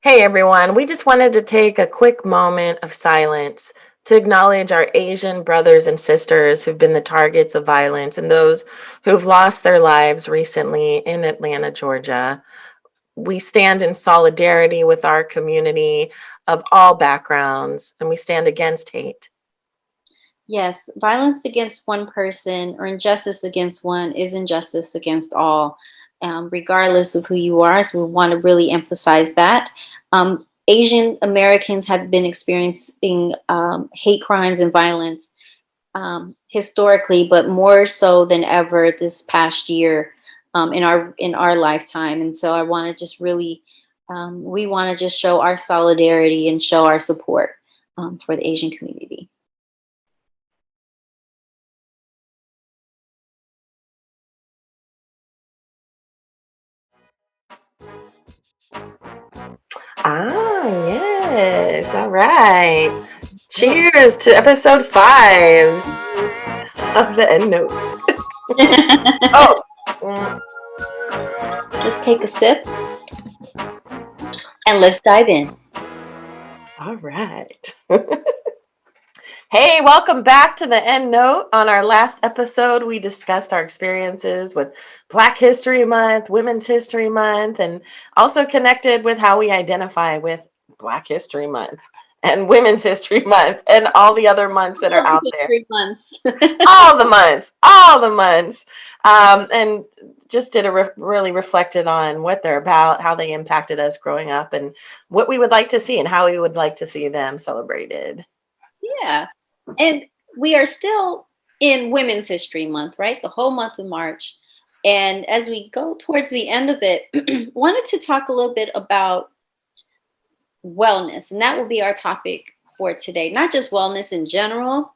Hey everyone, we just wanted to take a quick moment of silence to acknowledge our Asian brothers and sisters who've been the targets of violence and those who've lost their lives recently in Atlanta, Georgia. We stand in solidarity with our community of all backgrounds and we stand against hate. Yes, violence against one person or injustice against one is injustice against all, regardless of who you are. So we want to really emphasize that. Asian Americans have been experiencing hate crimes and violence historically, but more so than ever this past year in our lifetime. And so I want to just really, we want to just show our solidarity and show our support for the Asian community. Yes. All right. Cheers to episode 5 of the Endnote. Oh, mm, Let's take a sip and let's dive in. all right. Hey, welcome back to the End Note. On our last episode, we discussed our experiences with Black History Month, Women's History Month, and also connected with how we identify with Black History Month and Women's History Month and all the other months that are Love out the there. 3 months. All the months. And just did really reflected on what they're about, how they impacted us growing up, and what we would like to see and how we would like to see them celebrated. Yeah. And we are still in Women's History Month, right? The whole month of March. And as we go towards the end of it, wanted to talk a little bit about wellness. And that will be our topic for today. Not just wellness in general,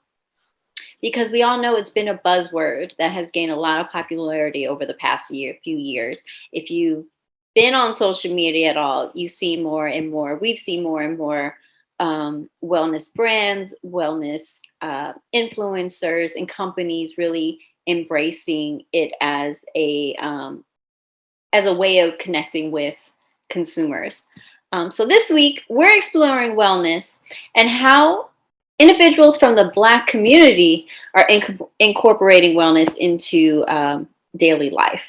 because we all know it's been a buzzword that has gained a lot of popularity over the past few years. If you've been on social media at all, you see more and more. We've seen more and more wellness brands, wellness influencers, and companies really embracing it as a way of connecting with consumers. So this week, we're exploring wellness and how individuals from the Black community are incorporating wellness into daily life.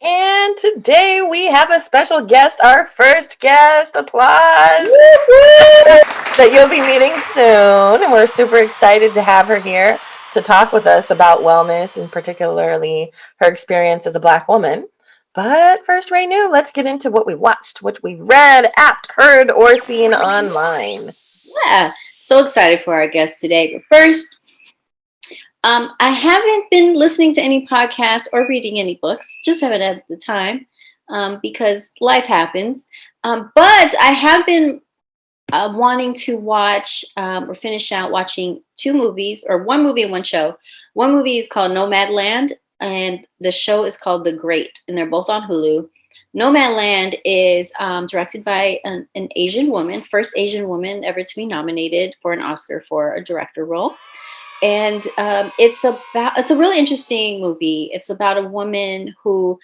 And today we have a special guest, our first guest. Applause. That you'll be meeting soon. And we're super excited to have her here to talk with us about wellness and particularly her experience as a Black woman. But first, Ray New, let's get into what we watched, what we read, apt, heard, or seen online. Yeah, so excited for our guest today. But first, I haven't been listening to any podcasts or reading any books, just haven't had the time because life happens. But I have been wanting to watch or finish out watching 2 movies, or 1 movie and 1 show. 1 movie is called Nomadland, and the show is called The Great, and they're both on Hulu. Nomadland is directed by an Asian woman, first Asian woman ever to be nominated for an Oscar for a director role. And it's a really interesting movie. It's about a woman who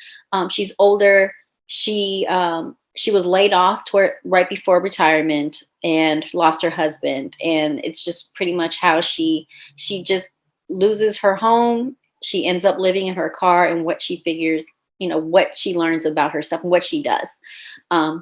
she's older. She was laid off right before retirement and lost her husband, and it's just pretty much how she just loses her home. She ends up living in her car, and what she figures, what she learns about herself and what she does.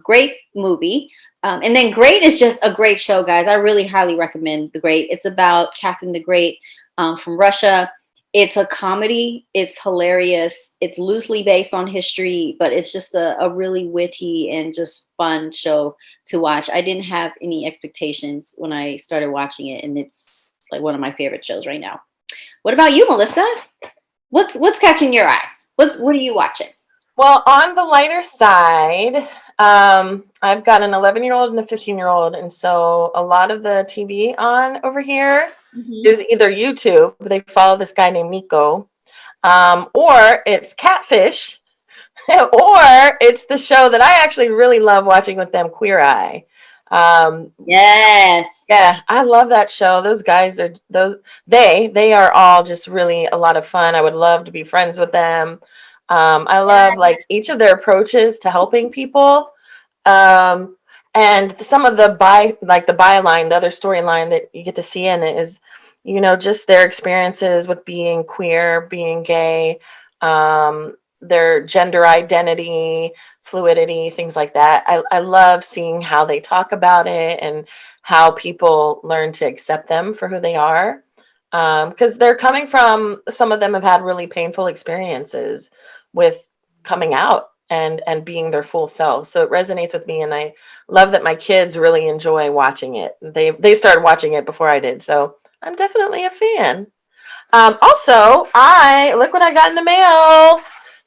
Great movie. And then Great is just a great show, guys. I really highly recommend The Great. It's about Catherine the Great from Russia. It's a comedy. It's hilarious. It's loosely based on history, but it's just a really witty and just fun show to watch. I didn't have any expectations when I started watching it, and it's like one of my favorite shows right now. What about you, Melissa? What's catching your eye? What are you watching? Well, on the lighter side, I've got an 11-year-old and a 15-year-old, and so a lot of the TV on over here Mhm. is either YouTube. They follow this guy named Miko, or it's Catfish, or it's the show that I actually really love watching with them, Queer Eye. Um, Yes. yeah, I love that show. Those guys are they are all just really a lot of fun. I would love to be friends with them. I love like each of their approaches to helping people. Um, And some of the the byline, the other storyline that you get to see in it is, just their experiences with being queer, being gay, their gender identity, fluidity, things like that. I love seeing how they talk about it and how people learn to accept them for who they are. Because they're coming from, some of them have had really painful experiences with coming out and being their full self. So it resonates with me, and I love that my kids really enjoy watching it. They started watching it before I did, so I'm definitely a fan. Also, I look what I got in the mail.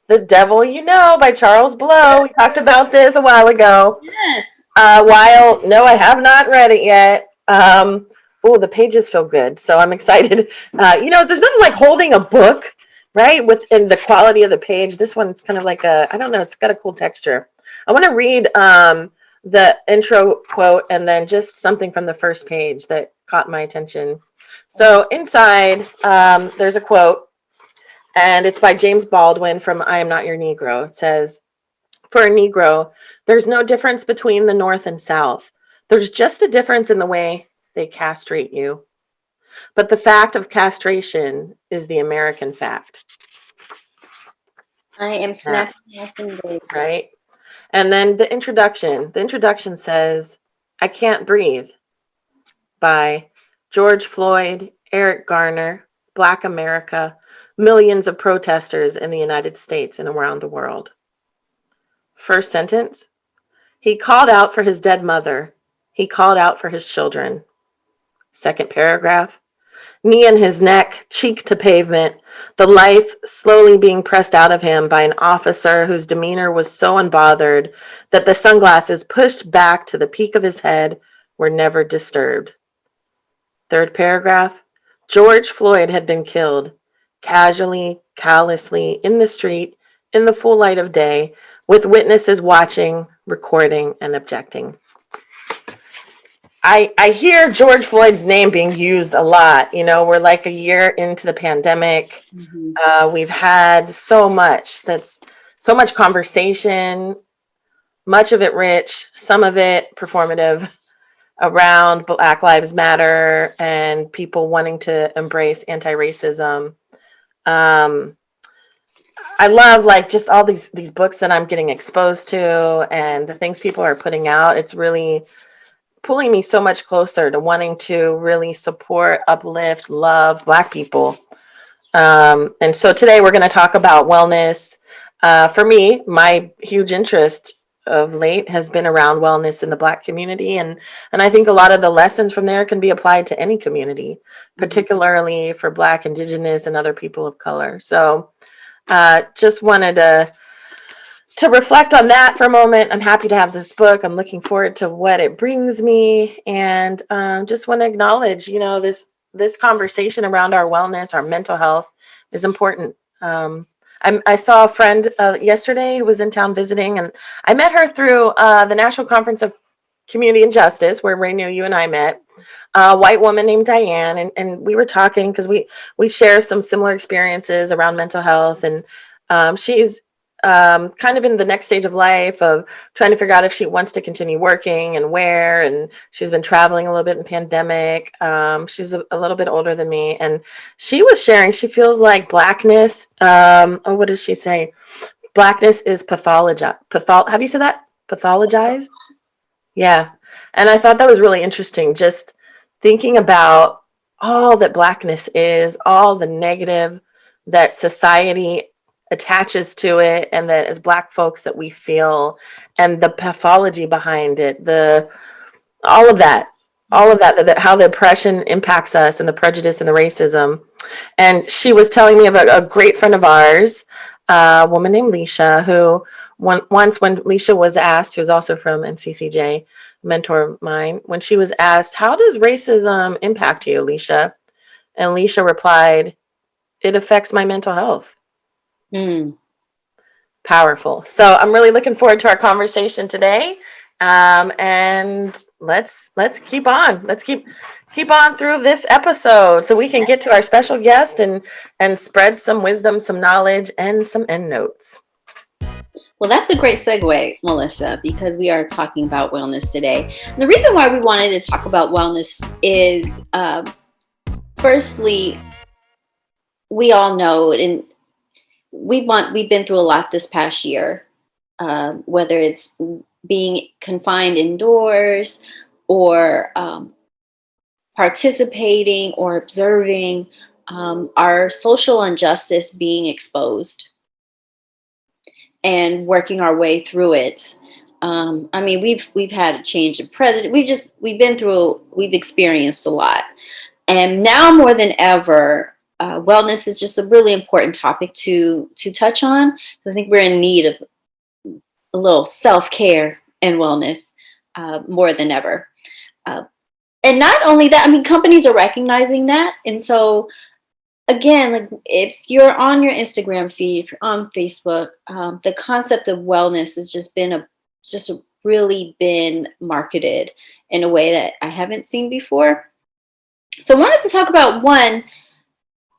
The Devil You Know by Charles Blow. We talked about this a while ago. Yes. While no, I have not read it yet. Oh, the pages feel good, so I'm excited. There's nothing like holding a book, right? Within the quality of the page. This one's kind of like I don't know, it's got a cool texture. I want to read the intro quote and then just something from the first page that caught my attention. So inside, there's a quote, and it's by James Baldwin from I Am Not Your Negro. It says, "For a Negro, there's no difference between the North and South. There's just a difference in the way they castrate you. But the fact of castration is the American fact." I am Yeah, snapping my fingers. right? And then the introduction. The introduction says, "I Can't Breathe" by George Floyd, Eric Garner, Black America, millions of protesters in the United States and around the world. First sentence, he called out for his dead mother. He called out for his children. Second paragraph, knee in his neck, cheek to pavement, the life slowly being pressed out of him by an officer whose demeanor was so unbothered that the sunglasses pushed back to the peak of his head were never disturbed. Third paragraph, George Floyd had been killed, casually, callously, in the street, in the full light of day, with witnesses watching, recording, and objecting. I hear George Floyd's name being used a lot. We're like a year into the pandemic. Mhm. We've had so much conversation, much of it rich, some of it performative, around Black Lives Matter and people wanting to embrace anti-racism. Um, I love like just all these books that I'm getting exposed to and the things people are putting out. It's really pulling me so much closer to wanting to really support, uplift, love Black people. And so today we're going to talk about wellness. For me, my huge interest of late has been around wellness in the Black community, and I think a lot of the lessons from there can be applied to any community, particularly for Black, Indigenous, and other people of color. So, just wanted to reflect on that for a moment. I'm happy to have this book. I'm looking forward to what it brings me, and just want to acknowledge, this conversation around our wellness, our mental health, is important. I saw a friend yesterday who was in town visiting, and I met her through the National Conference of Community and Justice, where Rainu, you and I met. A white woman named Diane, and we were talking because we share some similar experiences around mental health, and she's kind of in the next stage of life of trying to figure out if she wants to continue working and where. And she's been traveling a little bit in pandemic. She's a little bit older than me, and she was sharing. She feels like Blackness. What does she say? Blackness is pathologized. How do you say that? Pathologized. Yeah. And I thought that was really interesting, just thinking about all that Blackness is, all the negative that society attaches to it, and that as Black folks that we feel, and the pathology behind it, the all of that, that how the oppression impacts us, and the prejudice and the racism. And she was telling me about a great friend of ours, a woman named Leisha, who once when Leisha was asked, who's also from NCCJ, mentor of mine, when she was asked, "How does racism impact you, Leisha?" And Leisha replied, "It affects my mental health." Mm. Powerful. So I'm really looking forward to our conversation today. And let's keep on. Let's keep on through this episode so we can get to our special guest and spread some wisdom, some knowledge, and some end notes. Well, that's a great segue, Melissa, because we are talking about wellness today. And the reason why we wanted to talk about wellness is, firstly, we all know, and we've been through a lot this past year, whether it's being confined indoors or participating or observing our social injustice being exposed and working our way through it. I mean, we've had a change of president. We've experienced a lot, and now more than ever, wellness is just a really important topic to touch on. I think we're in need of a little self care and wellness more than ever. Uh, and not only that, I mean, companies are recognizing that, and so again, like if you're on your Instagram feed, if you're on Facebook, the concept of wellness has just really been marketed in a way that I haven't seen before. So I wanted to talk about one,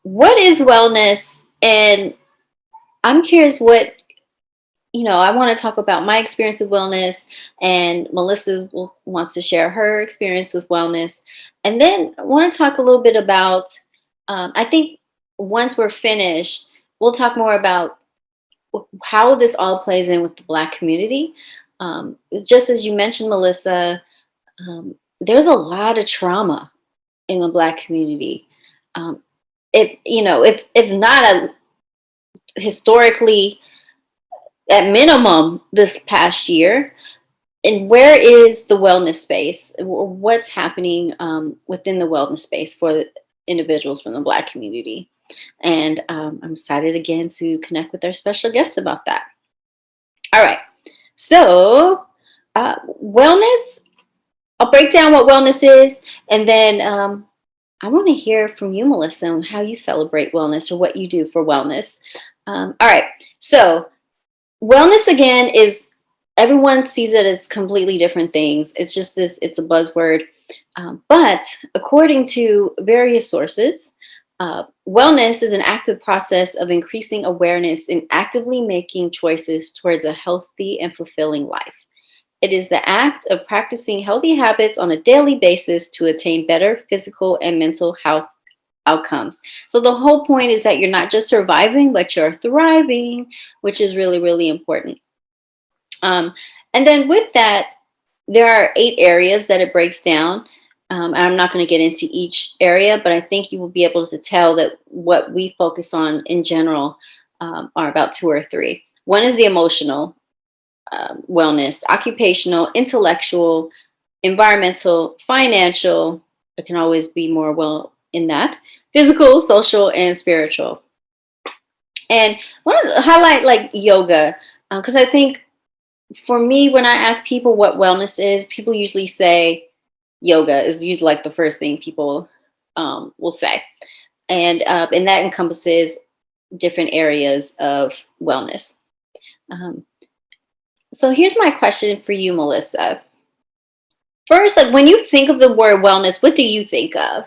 what is wellness? And I'm curious what, I want to talk about my experience with wellness, and wants to share her experience with wellness. And then I want to talk a little bit about, I think once we're finished, we'll talk more about how this all plays in with the Black community. Just as you mentioned, Melissa, there's a lot of trauma in the Black community. If not historically, at minimum this past year. And where is the wellness space? What's happening within the wellness space for the individuals from the Black community? And I'm excited again to connect with our special guests about that. All right. So, wellness, I'll break down what wellness is, and then I want to hear from you, Melissa, on how you celebrate wellness or what you do for wellness. All right. So, wellness again is, everyone sees it as completely different things. It's just this, it's a buzzword. But according to various sources, wellness is an active process of increasing awareness and actively making choices towards a healthy and fulfilling life. It is the act of practicing healthy habits on a daily basis to attain better physical and mental health outcomes. So the whole point is that you're not just surviving, but you're thriving, which is really, really important. And then with that, there are 8 areas that it breaks down. And I'm not going to get into each area, but I think you will be able to tell that what we focus on in general are about 2 or 3. One is the emotional wellness, occupational, intellectual, environmental, financial. It can always be more well in that, physical, social, and spiritual. And I want to highlight like yoga, because I think for me, when I ask people what wellness is, people usually say yoga is usually like the first thing people will say, and that encompasses different areas of wellness. So here's my question for you, Melissa. First, like when you think of the word wellness, what do you think of?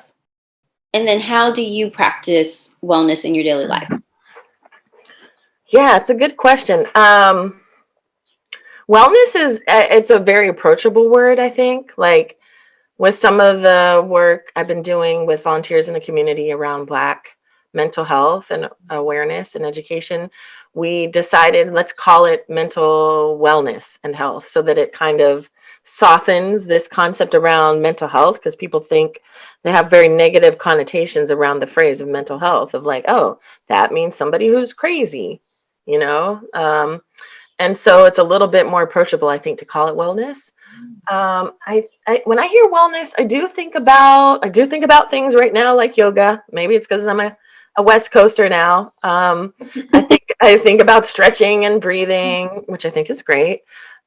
And then how do you practice wellness in your daily life? Yeah, it's a good question. Wellness is, it's a very approachable word, I think. Like with some of the work I've been doing with volunteers in the community around Black mental health and awareness and education, we decided let's call it mental wellness and health so that it kind of softens this concept around mental health, because people think they have very negative connotations around the phrase of mental health of like, oh, that means somebody who's crazy, you know? And so it's a little bit more approachable, I think, to call it wellness. I when I hear wellness, I do think about things right now like yoga. Maybe it's because I'm a West Coaster now. I think about stretching and breathing, which I think is great.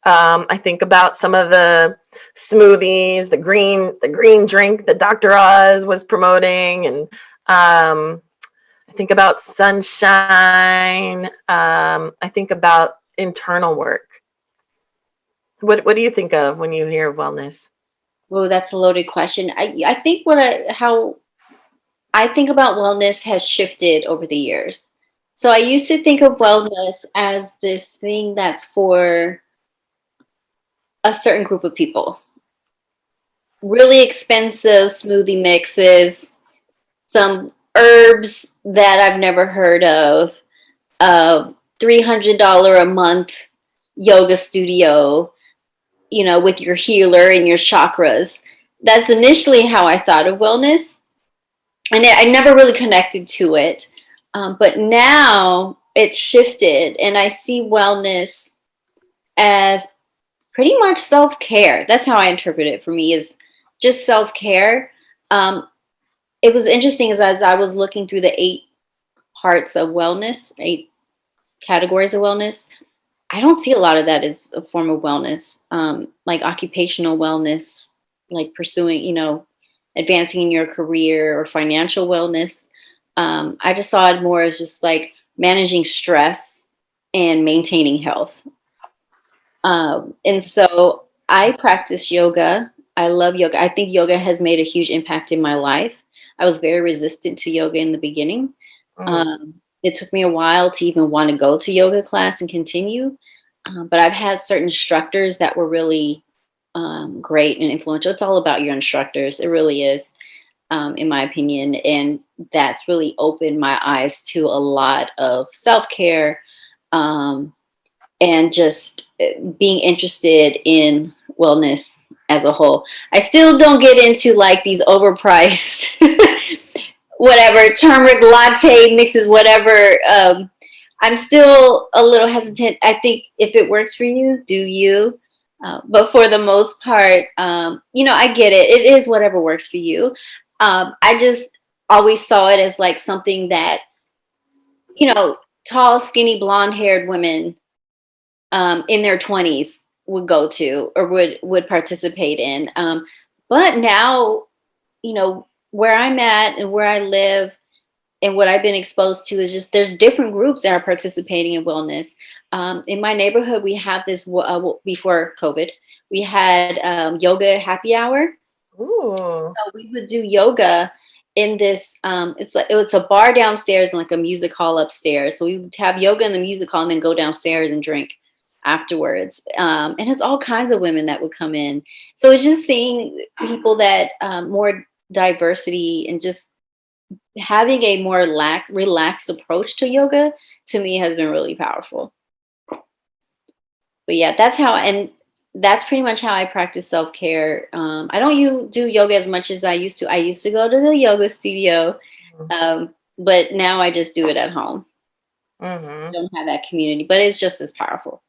I think about some of the smoothies, the green drink that Dr. Oz was promoting, and I think about sunshine. I think about internal work. What do you think of when you hear wellness? Oh, that's a loaded question. I think how I think about wellness has shifted over the years. So I used to think of wellness as this thing that's for a certain group of people. Really expensive smoothie mixes, some herbs that I've never heard of, a $300 a month yoga studio, with your healer and your chakras. That's initially how I thought of wellness. And I never really connected to it. But now it's shifted, and I see wellness as pretty much self-care. That's how I interpret it for me, is just self-care. It was interesting as I was looking through the 8 parts of wellness, 8 categories of wellness. I don't see a lot of that as a form of wellness, like occupational wellness, like pursuing, advancing in your career, or financial wellness. I just saw it more as just like managing stress and maintaining health. And so I practice yoga. I love yoga. I think yoga has made a huge impact in my life. I was very resistant to yoga in the beginning. Mm. It took me a while to even want to go to yoga class and continue. But I've had certain instructors that were really great and influential. It's all about your instructors. It really is, in my opinion. And that's really opened my eyes to a lot of self care, and just being interested in wellness as a whole. I still don't get into like these overpriced whatever turmeric latte mixes, whatever. I'm still a little hesitant. I think if it works for you, do you. But for the most part, I get it. It is whatever works for you. I just always saw it as like something that, tall, skinny, blonde haired women in their 20s would go to, or would participate in. But now, where I'm at and where I live and what I've been exposed to is just there's different groups that are participating in wellness. In my neighborhood, we have this before COVID, we had yoga happy hour. Ooh. So we would do yoga in this. It's a bar downstairs and like a music hall upstairs. So we would have yoga in the music hall and then go downstairs and drink afterwards. And it's all kinds of women that would come in. So it's just seeing people that more diversity, and just having a more relaxed approach to yoga, to me, has been really powerful. But yeah, that's pretty much how I practice self care. I don't do yoga as much as I used to. I used to go to the yoga studio, but now I just do it at home. I Mm-hmm. don't have that community, but it's just as powerful.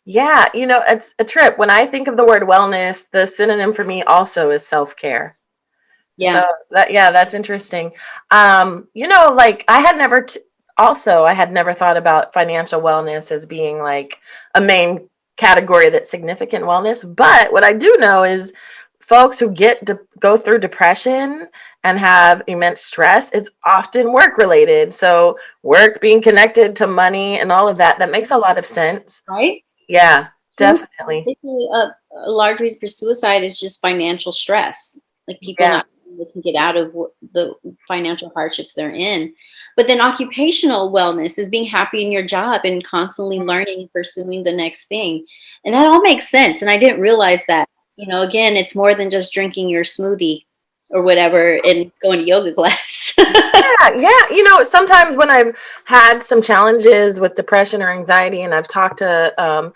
Yeah, it's a trip. When I think of the word wellness, the synonym for me also is self-care. So Yeah, yeah, that's interesting. Like I had never thought about financial wellness as being like a main category that's significant wellness. But what I do know is folks who go through depression and have immense stress, it's often work related. So work being connected to money and all of that makes a lot of sense. right. Yeah, Suicide, definitely. they say a large reason for suicide is just financial stress, like people Yeah. not they can get out of the financial hardships they're in. But then occupational wellness is being happy in your job and constantly learning and pursuing the next thing, and that all makes sense. And I didn't realize that. Again, it's more than just drinking your smoothie or whatever and going to yoga class. Yeah, yeah. Sometimes when I've had some challenges with depression or anxiety, and I've talked to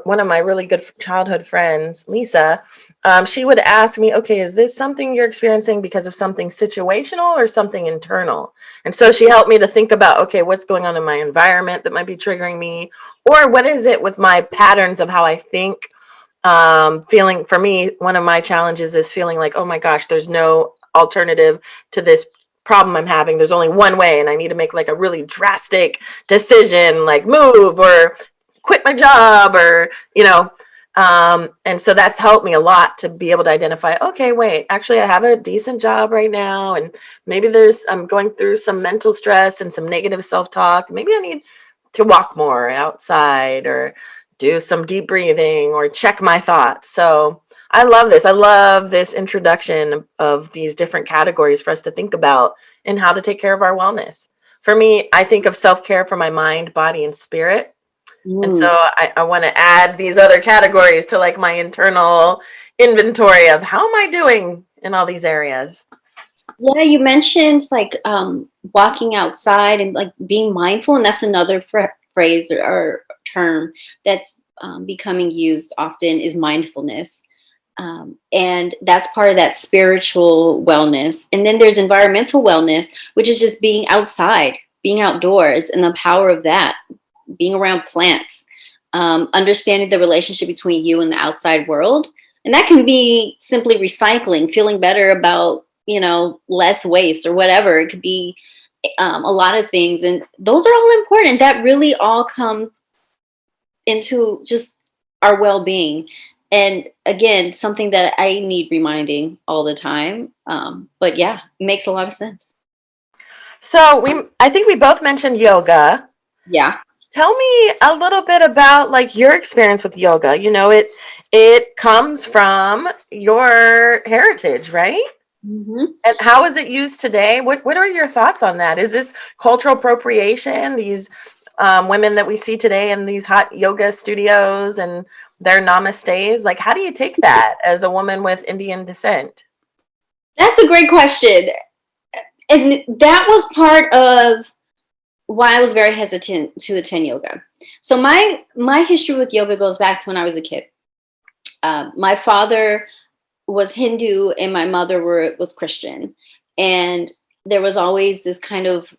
one of my really good childhood friends, Lisa, she would ask me, okay, is this something you're experiencing because of something situational or something internal? And so she helped me to think about, okay, what's going on in my environment that might be triggering me, or what is it with my patterns of how I think. Feeling for me, one of my challenges is feeling like, oh my gosh, there's no alternative to this problem I'm having. There's only one way, and I need to make like a really drastic decision, like move or quit my job, or and so that's helped me a lot to be able to identify, okay, wait, actually I have a decent job right now, and maybe I'm going through some mental stress and some negative self-talk. Maybe I need to walk more outside, or do some deep breathing, or check my thoughts. So I love this. I love this introduction of these different categories for us to think about and how to take care of our wellness. for me, I think of self-care for my mind, body, and spirit. And so Mm. I want to add these other categories to like my internal inventory of how am I doing in all these areas. Yeah, you mentioned like walking outside and like being mindful, and that's another phrase or term that's becoming used often is mindfulness. And that's part of that spiritual wellness. And then there's environmental wellness, which is just being outside, being outdoors, and the power of that, being around plants, understanding the relationship between you and the outside world. And that can be simply recycling, feeling better about, less waste or whatever. It could be a lot of things. And those are all important. That really all comes into just our well being. And again, something that I need reminding all the time. But yeah, it makes a lot of sense. So I think we both mentioned yoga. Yeah. Tell me a little bit about like your experience with yoga. It comes from your heritage, right? Hmm. And how is it used today? What are your thoughts on that? Is this cultural appropriation? These women that we see today in these hot yoga studios and their namastes, like how do you take that as a woman with Indian descent? That's a great question. And that was part of why I was very hesitant to attend yoga. So my history with yoga goes back to when I was a kid. My father was Hindu and my mother was Christian, and there was always this kind of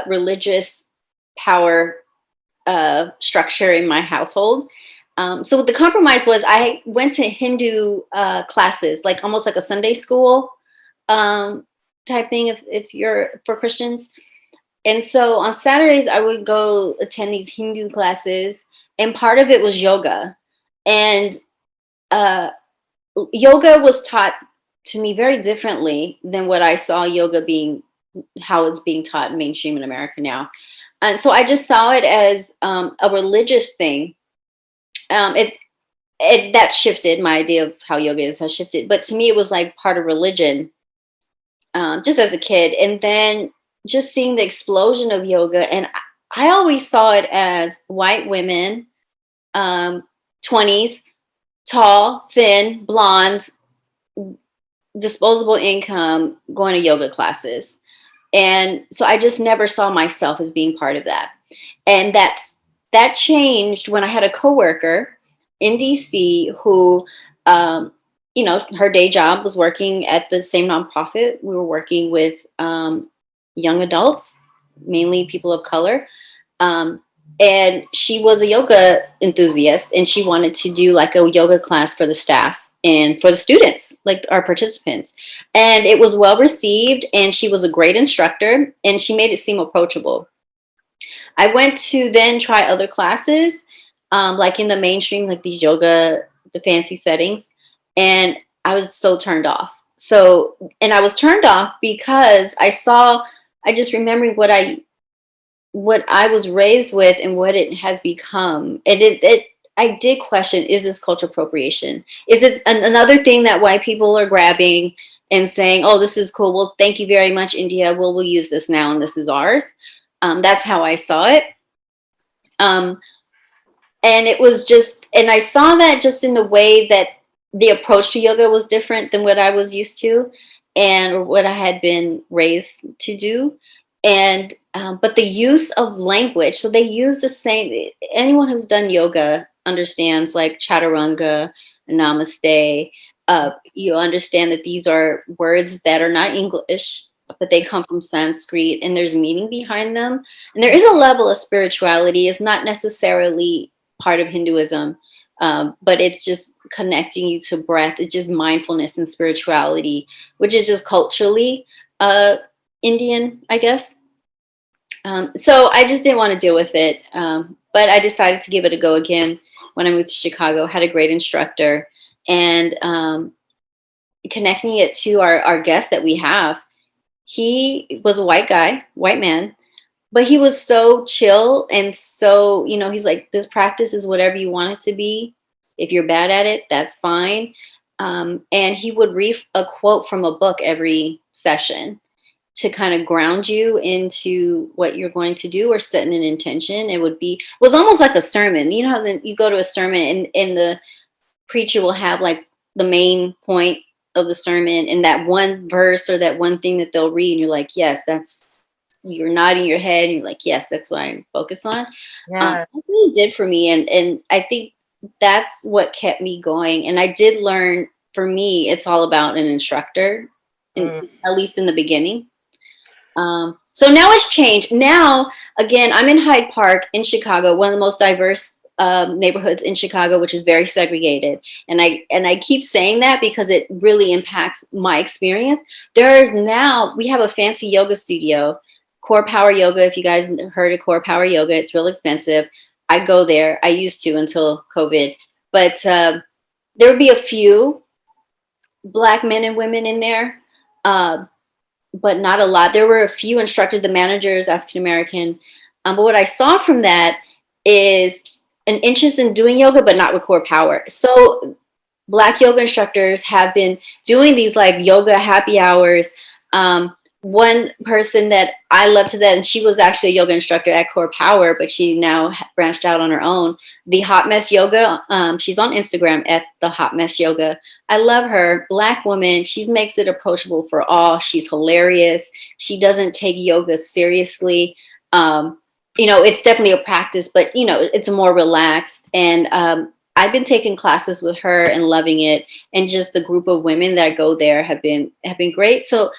religious power structure in my household. So the compromise was I went to Hindu classes, like almost like a Sunday school um, type thing, if you're for Christians. And so on Saturdays, I would go attend these Hindu classes, and part of it was yoga. And uh, yoga was taught to me very differently than what I saw yoga being, how it's being taught in mainstream in America now. And so I just saw it as a religious thing. It that shifted my idea of how yoga is has shifted, but to me it was like part of religion, just as a kid, and then just seeing the explosion of yoga, and I always saw it as white women, um, 20s, tall, thin, blonde, disposable income, going to yoga classes. And so I just never saw myself as being part of that. And that changed when I had a coworker in DC who, um, her day job was working at the same nonprofit. We were working with young adults, mainly people of color. Um, and she was a yoga enthusiast, and she wanted to do like a yoga class for the staff and for the students, like our participants. And it was well received, and she was a great instructor, and she made it seem approachable. I went to then try other classes, like in the mainstream, like these yoga, the fancy settings, and I was so turned off. So, and I was turned off because I just remembering what I was raised with and what it has become. And I did question, is this cultural appropriation? Is it another thing that white people are grabbing and saying, oh, this is cool. Well, thank you very much, India. We'll use this now and this is ours. That's how I saw it. Um, and it was just, and I saw that just in the way that the approach to yoga was different than what I was used to and what I had been raised to do. And but the use of language, so they use the same, anyone who's done yoga understands like chaturanga, namaste. You understand that these are words that are not English, but they come from Sanskrit, and there's meaning behind them, and there is a level of spirituality. It's not necessarily part of Hinduism, but it's just connecting you to breath. It's just mindfulness and spirituality, which is just culturally Indian, I guess. So I just didn't want to deal with it, but I decided to give it a go again when I moved to Chicago. Had a great instructor, and connecting it to our guest that we have. He was a white guy, white man, but he was so chill and so, he's like, this practice is whatever you want it to be. If you're bad at it, that's fine. And he would read a quote from a book every session. to kind of ground you into what you're going to do or setting an intention. It was almost like a sermon. You know how you go to a sermon and the preacher will have like the main point of the sermon and that one verse or that one thing that they'll read, and you're like, yes, you're nodding your head and you're like, yes, that's what I focus on. Yeah. That really did for me. And I think that's what kept me going. And I did learn, for me, it's all about an instructor, Mm. at least in the beginning. So now it's changed. Now, again, I'm in Hyde Park in Chicago, one of the most diverse neighborhoods in Chicago, which is very segregated. And I keep saying that because it really impacts my experience. We have a fancy yoga studio, Core Power Yoga. If you guys heard of Core Power Yoga, it's real expensive. I go there. I used to until COVID, but there would be a few Black men and women in there. But not a lot. There were a few instructors, the managers, African American. But what I saw from that is an interest in doing yoga, but not with core power. So Black yoga instructors have been doing these like yoga happy hours. One person that I love to that, and she was actually a yoga instructor at Core Power, but she now branched out on her own. The Hot Mess Yoga. She's on Instagram at the Hot Mess Yoga. I love her. Black woman. She makes it approachable for all. She's hilarious. She doesn't take yoga seriously. It's definitely a practice, but it's more relaxed. And I've been taking classes with her and loving it. And just the group of women that go there have been great. So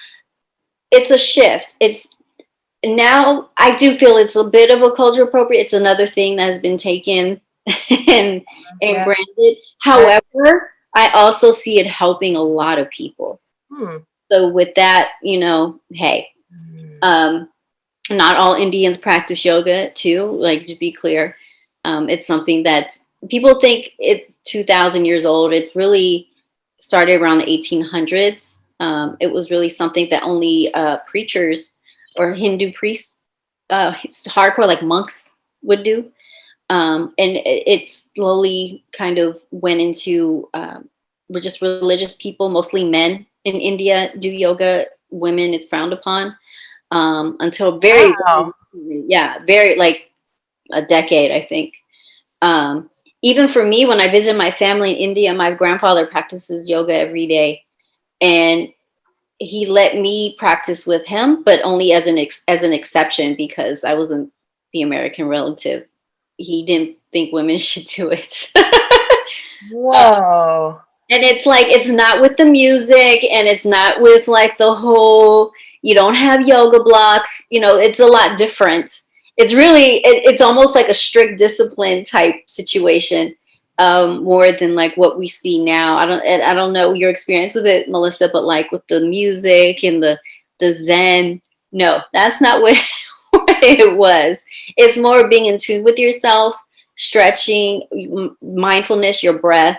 it's a shift. It's now I do feel it's a bit of a culture appropriate. It's another thing that has been taken and Yeah. branded. However, I also see it helping a lot of people. So with that, hey, not all Indians practice yoga too. Like, to be clear, it's something that people think it's 2,000 years old. It's really started around the 1800s. It was really something that only preachers or Hindu priests, hardcore like monks, would do. And it slowly kind of went into just religious people, mostly men in India do yoga. Women, it's frowned upon until very, Wow. very like a decade, I think. Even for me, when I visit my family in India, my grandfather practices yoga every day, and he let me practice with him, but only as an exception because I wasn't the American relative. He didn't think women should do it. Whoa. And it's like, it's not with the music, and it's not with like the whole, you don't have yoga blocks, it's a lot different. It's really, it's almost like a strict discipline type situation, more than like what we see now. I don't know your experience with it, Melissa, but like with the music and the Zen, no, that's not what, what it was. It's more being in tune with yourself, stretching, mindfulness, your breath,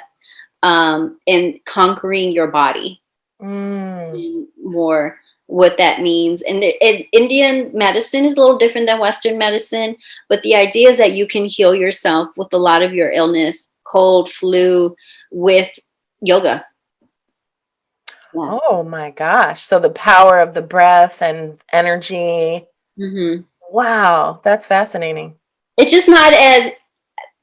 and conquering your body, and more what that means. And Indian medicine is a little different than Western medicine, but the idea is that you can heal yourself with a lot of your illness, cold, flu, with yoga. Yeah. Oh my gosh. So the power of the breath and energy. Mm-hmm. Wow, that's fascinating. It's just not as,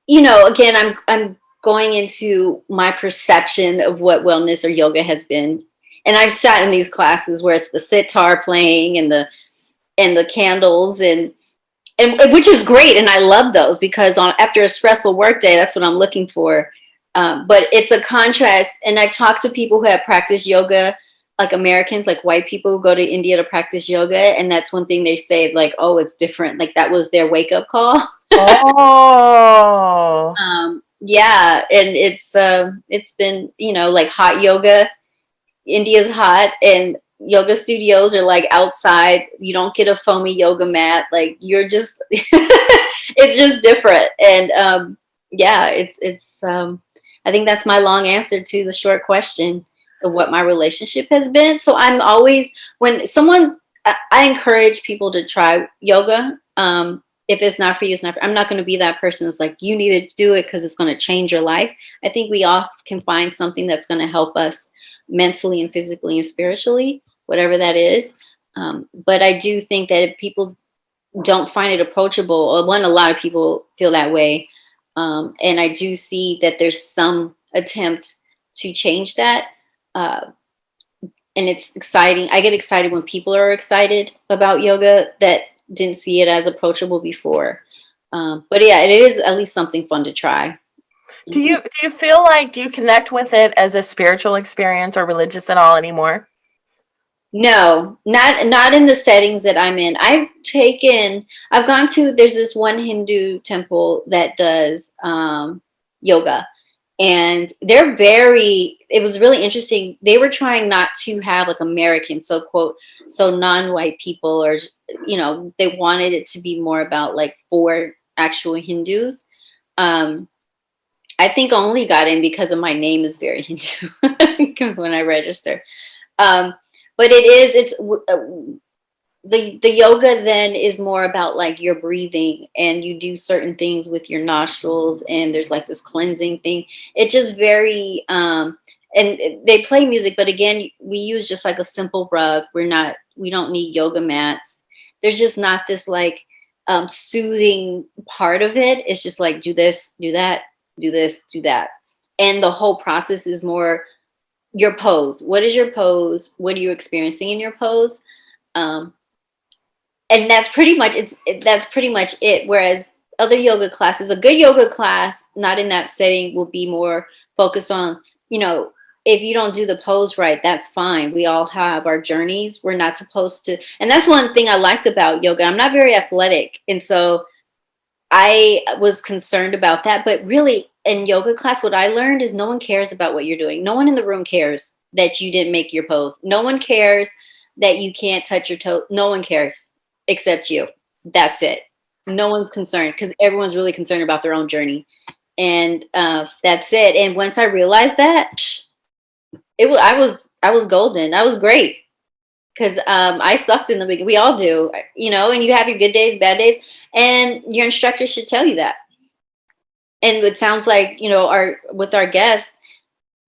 again, I'm going into my perception of what wellness or yoga has been. And I've sat in these classes where it's the sitar playing and the candles and which is great, and I love those because after a stressful work day, that's what I'm looking for. But it's a contrast, and I talk to people who have practiced yoga, like Americans, like white people who go to India to practice yoga, and that's one thing they say, like, oh, it's different. Like that was their wake up call. Oh. Yeah, and it's been like hot yoga. India's hot, and yoga studios are like outside. You don't get a foamy yoga mat. Like you're just, it's just different. And yeah, it's. I think that's my long answer to the short question of what my relationship has been. So I'm always, when someone, I encourage people to try yoga. If it's not for you, it's not. I'm not going to be that person that's like, you need to do it because it's going to change your life. I think we all can find something that's going to help us mentally and physically and spiritually, whatever that is. But I do think that if people don't find it approachable, or one, a lot of people feel that way. And I do see that there's some attempt to change that. Uh, and it's exciting. I get excited when people are excited about yoga that didn't see it as approachable before. But yeah, it is at least something fun to try. Do you feel like, do you connect with it as a spiritual experience or religious at all anymore? No, not in the settings that I'm in. I've gone to, there's this one Hindu temple that does yoga, and it was really interesting. They were trying not to have like American, so quote, so non-white people, or they wanted it to be more about like for actual Hindus. Um, I think I only got in because of my name is very Hindu when I register. Um, but the yoga then is more about like your breathing, and you do certain things with your nostrils, and there's like this cleansing thing. It's just very and they play music, but again, we use just like a simple rug. We don't need yoga mats. There's just not this like soothing part of it. It's just like do this, do that, do this, do that. And the whole process is more your pose. What is your pose? What are you experiencing in your pose? Um, and that's pretty much it. Whereas other yoga classes, a good yoga class, not in that setting, will be more focused on, if you don't do the pose right, that's fine. We all have our journeys. We're not supposed to, and that's one thing I liked about yoga. I'm not very athletic, and so I was concerned about that. But really, in yoga class, what I learned is no one cares about what you're doing. No one in the room cares that you didn't make your pose. No one cares that you can't touch your toe. No one cares except you. That's it. No one's concerned because everyone's really concerned about their own journey. And that's it. And once I realized that, I was golden. I was great because I sucked in the beginning. We all do, and you have your good days, bad days, and your instructor should tell you that. And it sounds like, our with our guests,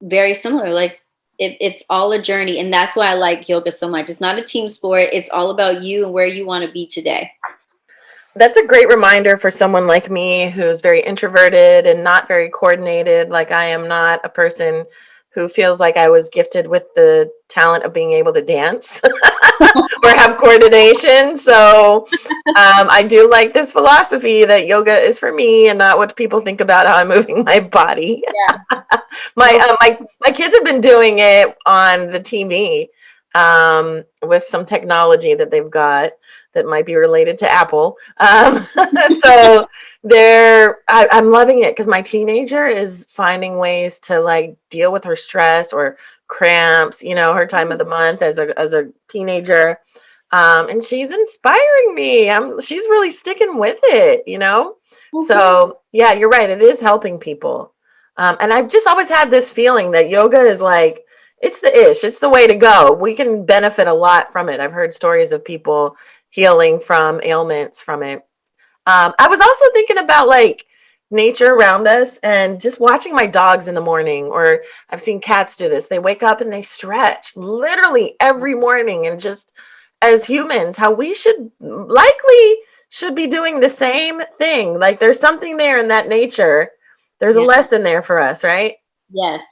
very similar. Like it's all a journey, and that's why I like yoga so much. It's not a team sport. It's all about you and where you want to be today. That's a great reminder for someone like me who's very introverted and not very coordinated. Like, I am not a person who feels like I was gifted with the talent of being able to dance or have coordination. So I do like this philosophy that yoga is for me and not what people think about how I'm moving my body. Yeah. My kids have been doing it on the TV with some technology that they've got that might be related to Apple. So I'm loving it because my teenager is finding ways to like deal with her stress or cramps, her time of the month as a teenager. And she's inspiring me. She's really sticking with it. So yeah, you're right. It is helping people. And I've just always had this feeling that yoga is like, it's the way to go. We can benefit a lot from it. I've heard stories of people healing from ailments from it. I was also thinking about like nature around us and just watching my dogs in the morning, or I've seen cats do this. They wake up and they stretch literally every morning, and just as humans, how we should be doing the same thing. Like there's something there in that nature. There's a Yeah. lesson there for us, right? Yes.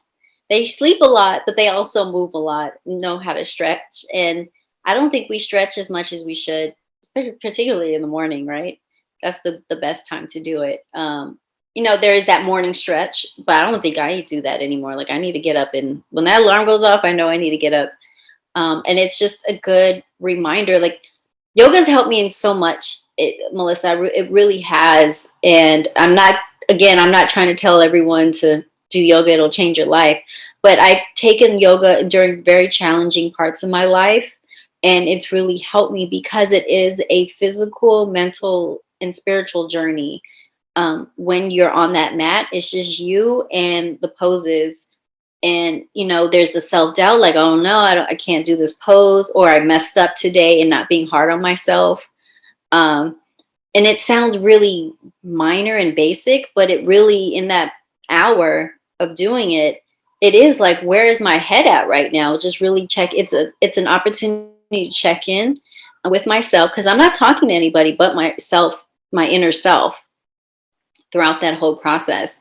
They sleep a lot, but they also move a lot, know how to stretch. And I don't think we stretch as much as we should, particularly in the morning, right? That's the best time to do it. There is that morning stretch, but I don't think I do that anymore. Like I need to get up, and when that alarm goes off, I know I need to get up. And it's just a good reminder. Like yoga's helped me in so much, Melissa. It really has. And I'm not trying to tell everyone to do yoga, it'll change your life. But I've taken yoga during very challenging parts of my life, and it's really helped me because it is a physical, mental, and spiritual journey. When you're on that mat, it's just you and the poses. And there's the self-doubt, like, oh no, I can't do this pose, or I messed up today, and not being hard on myself. Um, and it sounds really minor and basic, but it really, in that hour of doing it, it is like, where is my head at right now? Just really check. It's an opportunity to check in, with myself, because I'm not talking to anybody but myself, my inner self, throughout that whole process.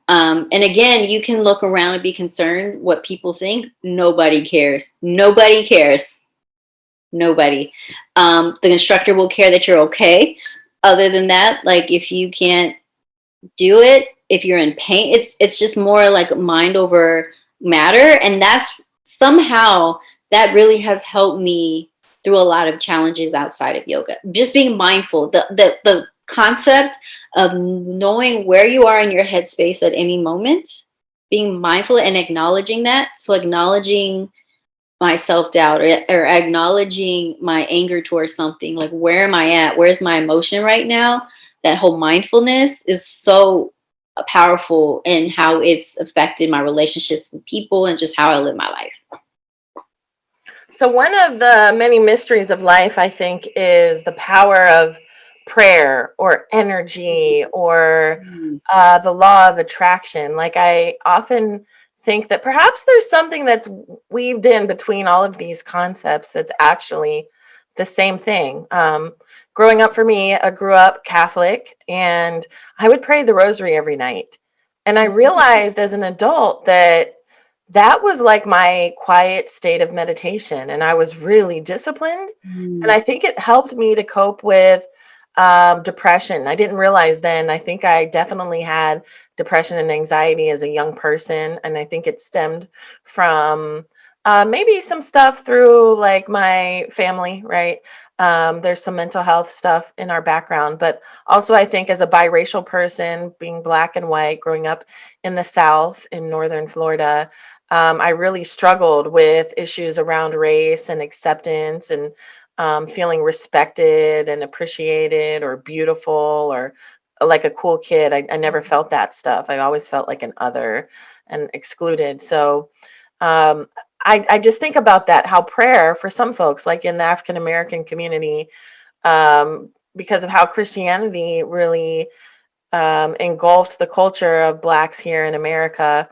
And again, you can look around and be concerned what people think. Nobody cares. Nobody cares. Nobody. The instructor will care that you're okay. Other than that, like if you can't do it, if you're in pain, it's just more like mind over matter. And that's somehow that really has helped me through a lot of challenges outside of yoga. Just being mindful, the concept of knowing where you are in your headspace at any moment, being mindful and acknowledging that. So acknowledging my self-doubt, or acknowledging my anger towards something, like where am I at, where's my emotion right now. That whole mindfulness is so powerful in how it's affected my relationships with people and just how I live my life. So, one of the many mysteries of life, I think, is the power of prayer or energy or Mm. the law of attraction. Like, I often think that perhaps there's something that's weaved in between all of these concepts that's actually the same thing. Growing up for me, I grew up Catholic and I would pray the rosary every night. And I realized as an adult that that was like my quiet state of meditation, and I was really disciplined, and Mm. I think it helped me to cope with, depression. I didn't realize then, I think I definitely had depression and anxiety as a young person, and I think it stemmed from, maybe some stuff through, like, my family, right? There's some mental health stuff in our background, but also I think as a biracial person, being Black and white, growing up in the South, in Northern Florida, I really struggled with issues around race and acceptance and feeling respected and appreciated or beautiful or like a cool kid. I never felt that stuff. I always felt like an other and excluded. So um, I just think about that, how prayer for some folks, like in the African American community, because of how Christianity really engulfed the culture of Blacks here in America.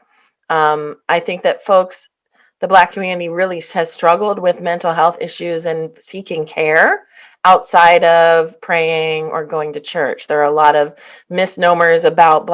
I think that the Black community really has struggled with mental health issues and seeking care outside of praying or going to church. There are a lot of misnomers about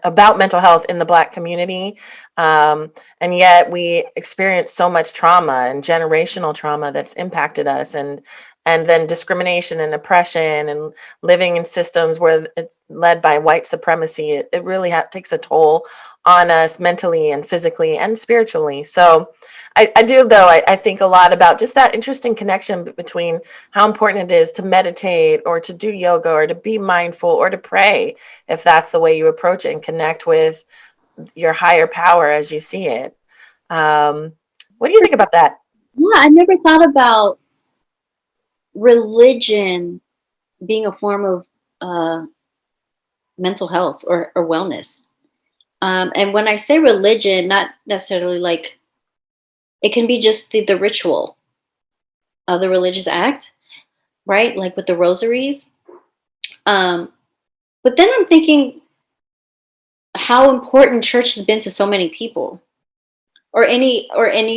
about mental health in the Black community, and yet we experience so much trauma and generational trauma that's impacted us, and then discrimination and oppression and living in systems where it's led by white supremacy. It really takes a toll on us mentally and physically and spiritually. So I do, though, I think a lot about just that interesting connection between how important it is to meditate or to do yoga or to be mindful or to pray, if that's the way you approach it, and connect with your higher power as you see it. Um, what do you think about that? Yeah, I never thought about religion being a form of uh, mental health or wellness. And when I say religion, not necessarily like it can be just the ritual of the religious act, right? Like with the rosaries. Um, but then I'm thinking how important church has been to so many people, or any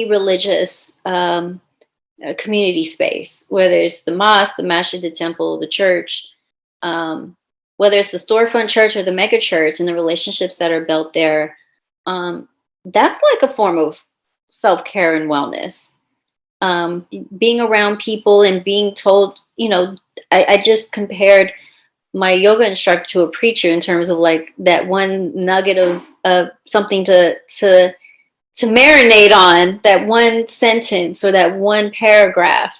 religious community space, whether it's the mosque, the masjid, the temple, the church, um, whether it's the storefront church or the mega church, and the relationships that are built there. Um, that's like a form of self care and wellness. Being around people and being told, I just compared my yoga instructor to a preacher in terms of like that one nugget of something to marinate on, that one sentence or that one paragraph.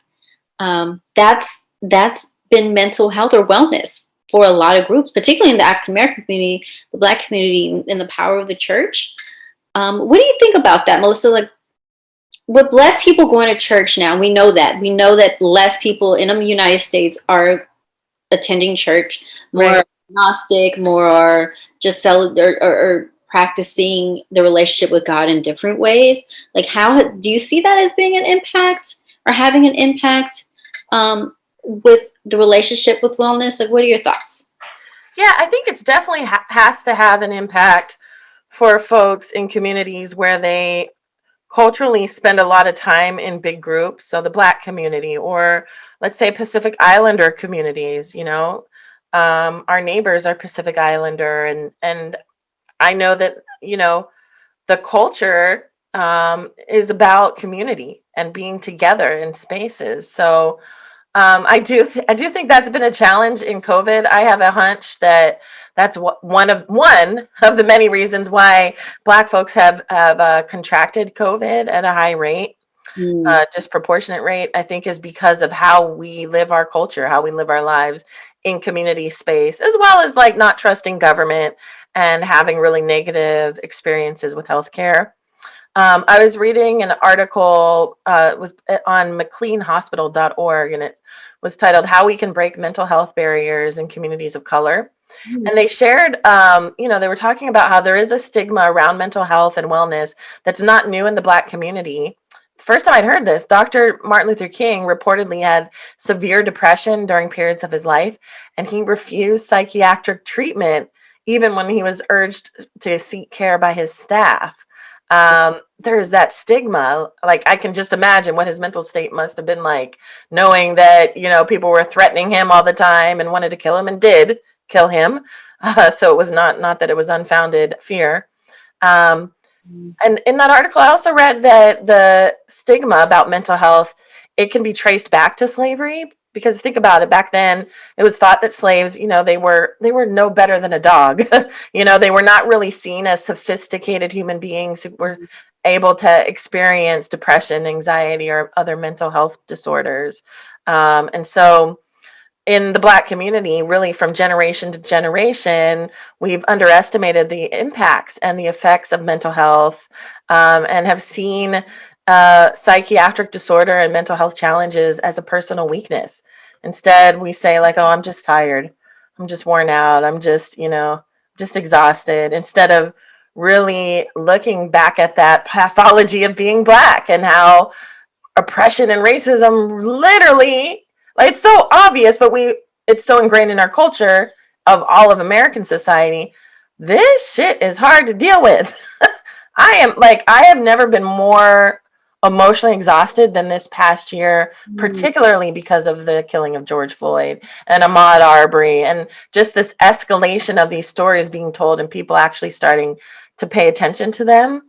That's been mental health or wellness for a lot of groups, particularly in the African American community, the Black community, and the power of the church. What do you think about that, Melissa? Like, with less people going to church now, we know that less people in the United States are attending church, more Right. agnostic, more are just or practicing the relationship with God in different ways. Like, how do you see that as being an impact or having an impact with the relationship with wellness? Like, what are your thoughts? Yeah, I think it's definitely has to have an impact for folks in communities where they culturally spend a lot of time in big groups, so the Black community, or let's say Pacific Islander communities, our neighbors are Pacific Islander, and I know that, the culture is about community and being together in spaces. So I do think that's been a challenge in COVID. I have a hunch that that's one of the many reasons why Black folks have contracted COVID at a high rate, Mm. disproportionate rate. I think is because of how we live our culture, how we live our lives in community space, as well as like not trusting government and having really negative experiences with healthcare. I was reading an article, it was on mcleanhospital.org, and it was titled How We Can Break Mental Health Barriers in Communities of Color. And Mm. they shared, they were talking about how there is a stigma around mental health and wellness that's not new in the Black community. First time I'd heard this, Dr. Martin Luther King reportedly had severe depression during periods of his life, and he refused psychiatric treatment even when he was urged to seek care by his staff. There's that stigma. Like, I can just imagine what his mental state must have been like, knowing that, people were threatening him all the time and wanted to kill him and did kill him. So it was not that it was unfounded fear. Um, Mm. and in that article, I also read that the stigma about mental health, it can be traced back to slavery. Because think about it, back then it was thought that slaves, they were no better than a dog. They were not really seen as sophisticated human beings who were able to experience depression, anxiety, or other mental health disorders. And so in the Black community, really from generation to generation, we've underestimated the impacts and the effects of mental health, and have seen psychiatric disorder and mental health challenges as a personal weakness. Instead, we say, like, oh, I'm just tired. I'm just worn out. I'm just exhausted. Instead of really looking back at that pathology of being Black and how oppression and racism literally, like, it's so obvious, but it's so ingrained in our culture of all of American society. This shit is hard to deal with. I have never been more emotionally exhausted than this past year, Mm. particularly because of the killing of George Floyd and Ahmaud Arbery, and just this escalation of these stories being told and people actually starting to pay attention to them.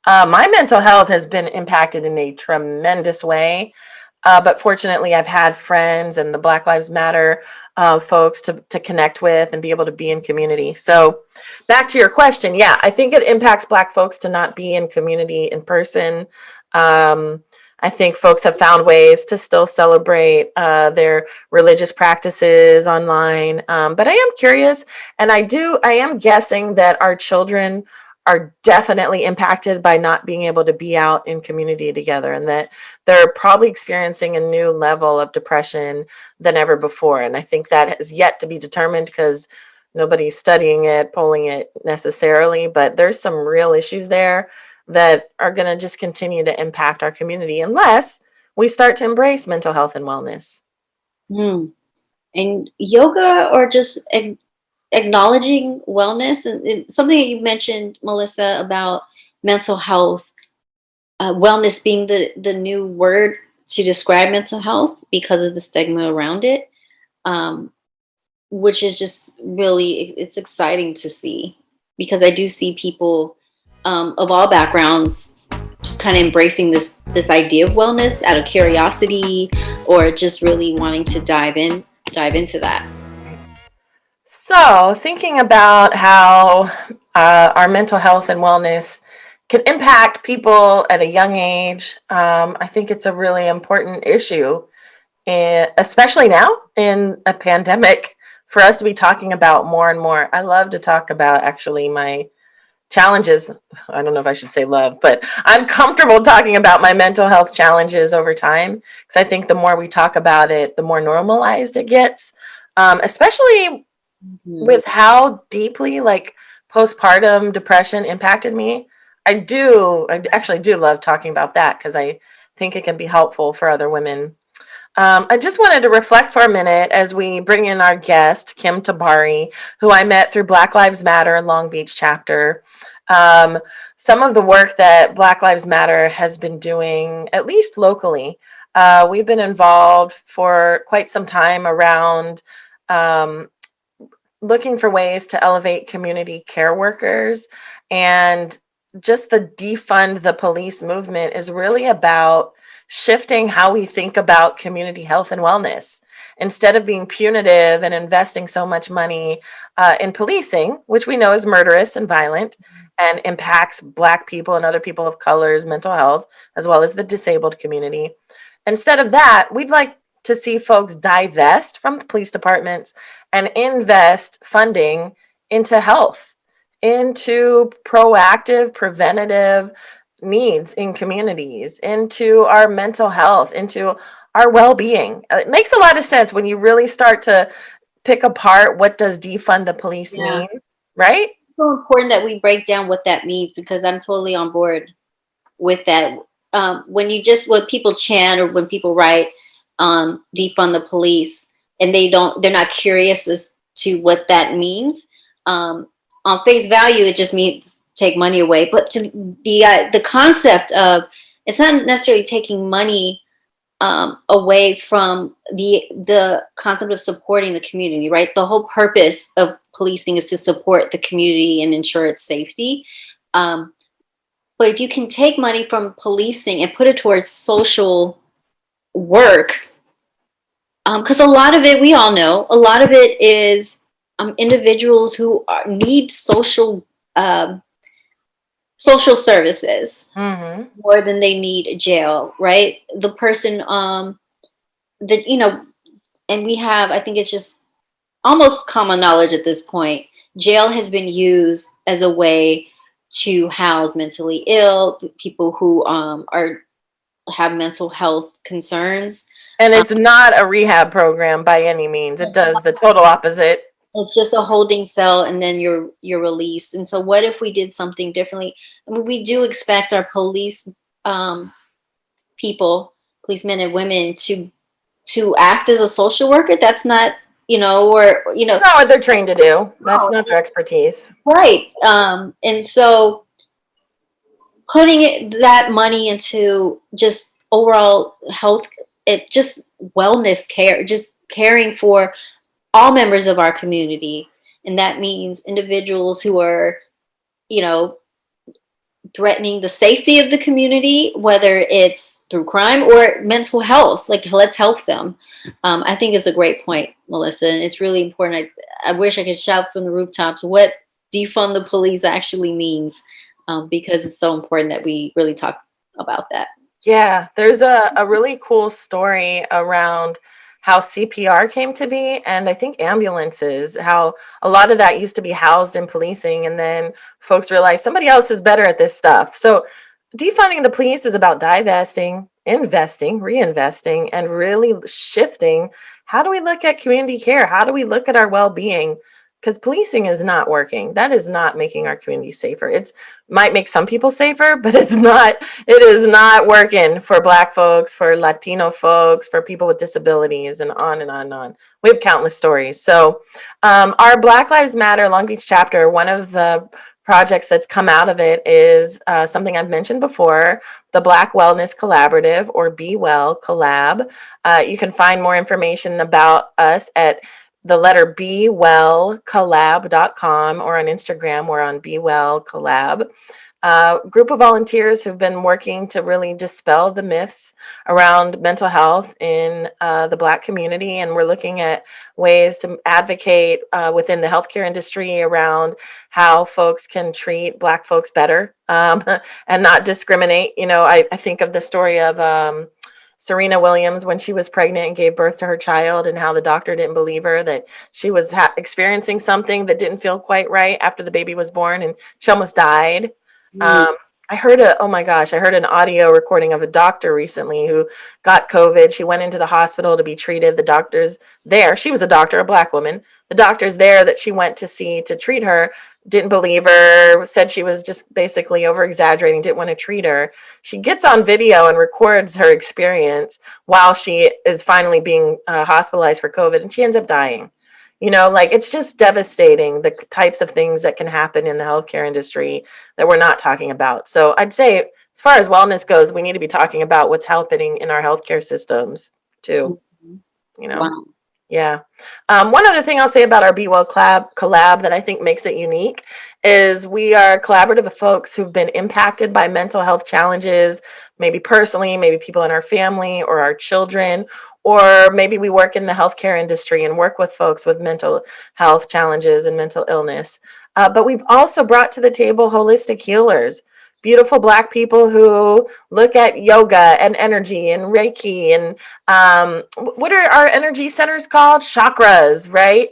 My mental health has been impacted in a tremendous way. But fortunately, I've had friends and the Black Lives Matter folks to connect with and be able to be in community. So, back to your question, yeah, I think it impacts Black folks to not be in community in person. Um, I think folks have found ways to still celebrate their religious practices online. But I am curious, and I am guessing that our children are definitely impacted by not being able to be out in community together, and that they're probably experiencing a new level of depression than ever before. And I think that has yet to be determined because nobody's studying it, polling it necessarily, but there's some real issues there that are going to just continue to impact our community unless we start to embrace mental health and wellness. Mm. And yoga, or just acknowledging wellness, and something that you mentioned, Melissa, about mental health, wellness being the new word to describe mental health because of the stigma around it, um, which is just really, it's exciting to see, because I do see people of all backgrounds just kind of embracing this idea of wellness out of curiosity, or just really wanting to dive into that. So, thinking about how our mental health and wellness can impact people at a young age, I think it's a really important issue, especially now in a pandemic, for us to be talking about more and more. I love to talk about actually my challenges. I don't know if I should say love, but I'm comfortable talking about my mental health challenges over time because I think the more we talk about it, the more normalized it gets, especially Mhm. with how deeply like postpartum depression impacted me. I actually do love talking about that because I think it can be helpful for other women. I just wanted to reflect for a minute as we bring in our guest, Kim Tabari, who I met through Black Lives Matter Long Beach chapter. Um, some of the work that Black Lives Matter has been doing, at least locally, we've been involved for quite some time around um, looking for ways to elevate community care workers. And just the defund the police movement is really about shifting how we think about community health and wellness. Instead of being punitive and investing so much money in policing, which we know is murderous and violent and impacts Black people and other people of color's mental health, as well as the disabled community. Instead of that, we'd like to see folks divest from the police departments and invest funding into health, into proactive, preventative needs in communities, into our mental health, into our well-being. It makes a lot of sense when you really start to pick apart what does defund the police Yeah. mean, right? It's so important that we break down what that means, because I'm totally on board with that. When people chant or when people write defund the police, and they're not curious as to what that means. On face value, it just means take money away. But to the concept of, it's not necessarily taking money away from the concept of supporting the community, right? The whole purpose of policing is to support the community and ensure its safety. Um, but if you can take money from policing and put it towards social work, because a lot of it, we all know, a lot of it is individuals who need um, social services Mm-hmm. more than they need jail, right? The person that and we have, I think it's just almost common knowledge at this point. Jail has been used as a way to house mentally ill people who are have mental health concerns. And it's not a rehab program by any means. It It's does the total opposite. It's just a holding cell, and then you're released. And so, what if we did something differently? I mean, we do expect our police um, people, policemen and women, to act as a social worker. That's not, or It's not what they're trained to do. That's no, not their expertise. right. And so, putting that money into just overall health, it just wellness care, just caring for all members of our community. And that means individuals who are, you know, threatening the safety of the community, whether it's through crime or mental health. Like, let's help them. I think it's a great point, Melissa, and it's really important. I wish I could shout from the rooftops what defund the police actually means, because it's so important that we really talk about that. Yeah, there's a really cool story around how CPR came to be, and I think ambulances, how a lot of that used to be housed in policing, and then folks realized somebody else is better at this stuff. So defunding the police is about divesting, investing, reinvesting, and really shifting. How do we look at community care? How do we look at our well-being? Because policing is not working. That is not making our community safer. It's might make some people safer, but it is not working for Black folks, for Latino folks, for people with disabilities, and on and on and on. We have countless stories. So our Black Lives Matter Long Beach chapter, one of the projects that's come out of it is something I've mentioned before, the Black Wellness Collaborative, or Be Well Collab. You can find more information about us at the letter bewellcollab.com, or on Instagram, we're on Be Well Collab. Group of volunteers who've been working to really dispel the myths around mental health in the Black community. And we're looking at ways to advocate within the healthcare industry around how folks can treat Black folks better, and not discriminate. I think of the story of Serena Williams when she was pregnant and gave birth to her child, and how the doctor didn't believe her, that she was experiencing something that didn't feel quite right after the baby was born, and she almost died. Mm. Oh my gosh, I heard an audio recording of a doctor recently who got COVID. She went into the hospital to be treated. The doctor's there. She was a doctor, a Black woman. The doctor's there that she went to see to treat her didn't believe her, said she was just basically over exaggerating, didn't want to treat her. She gets on video and records her experience while she is finally being hospitalized for COVID, and she ends up dying. Like it's just devastating the types of things that can happen in the healthcare industry that we're not talking about. So I'd say, as far as wellness goes, we need to be talking about what's happening in our healthcare systems too. Mhm. You know, Wow. yeah. One other thing I'll say about our Be Well collab that I think makes it unique is we are collaborative of folks who've been impacted by mental health challenges, maybe personally, maybe people in our family or our children, or maybe we work in the healthcare industry and work with folks with mental health challenges and mental illness. But we've also brought to the table holistic healers, beautiful Black people who look at yoga and energy and Reiki and what are our energy centers called? Chakras, right?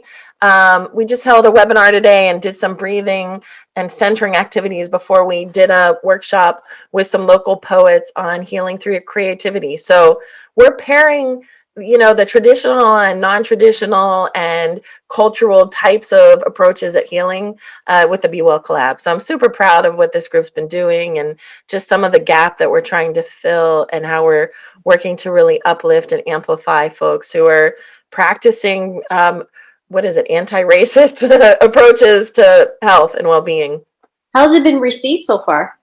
We just held a webinar today and did some breathing and centering activities before we did a workshop with some local poets on healing through creativity. So we're pairing, the traditional and non-traditional and cultural types of approaches at healing with the Be Well collab. So I'm super proud of what this group's been doing and just some of the gap that we're trying to fill and how we're working to really uplift and amplify folks who are practicing what is it, anti-racist approaches to health and well-being. How's it been received so far?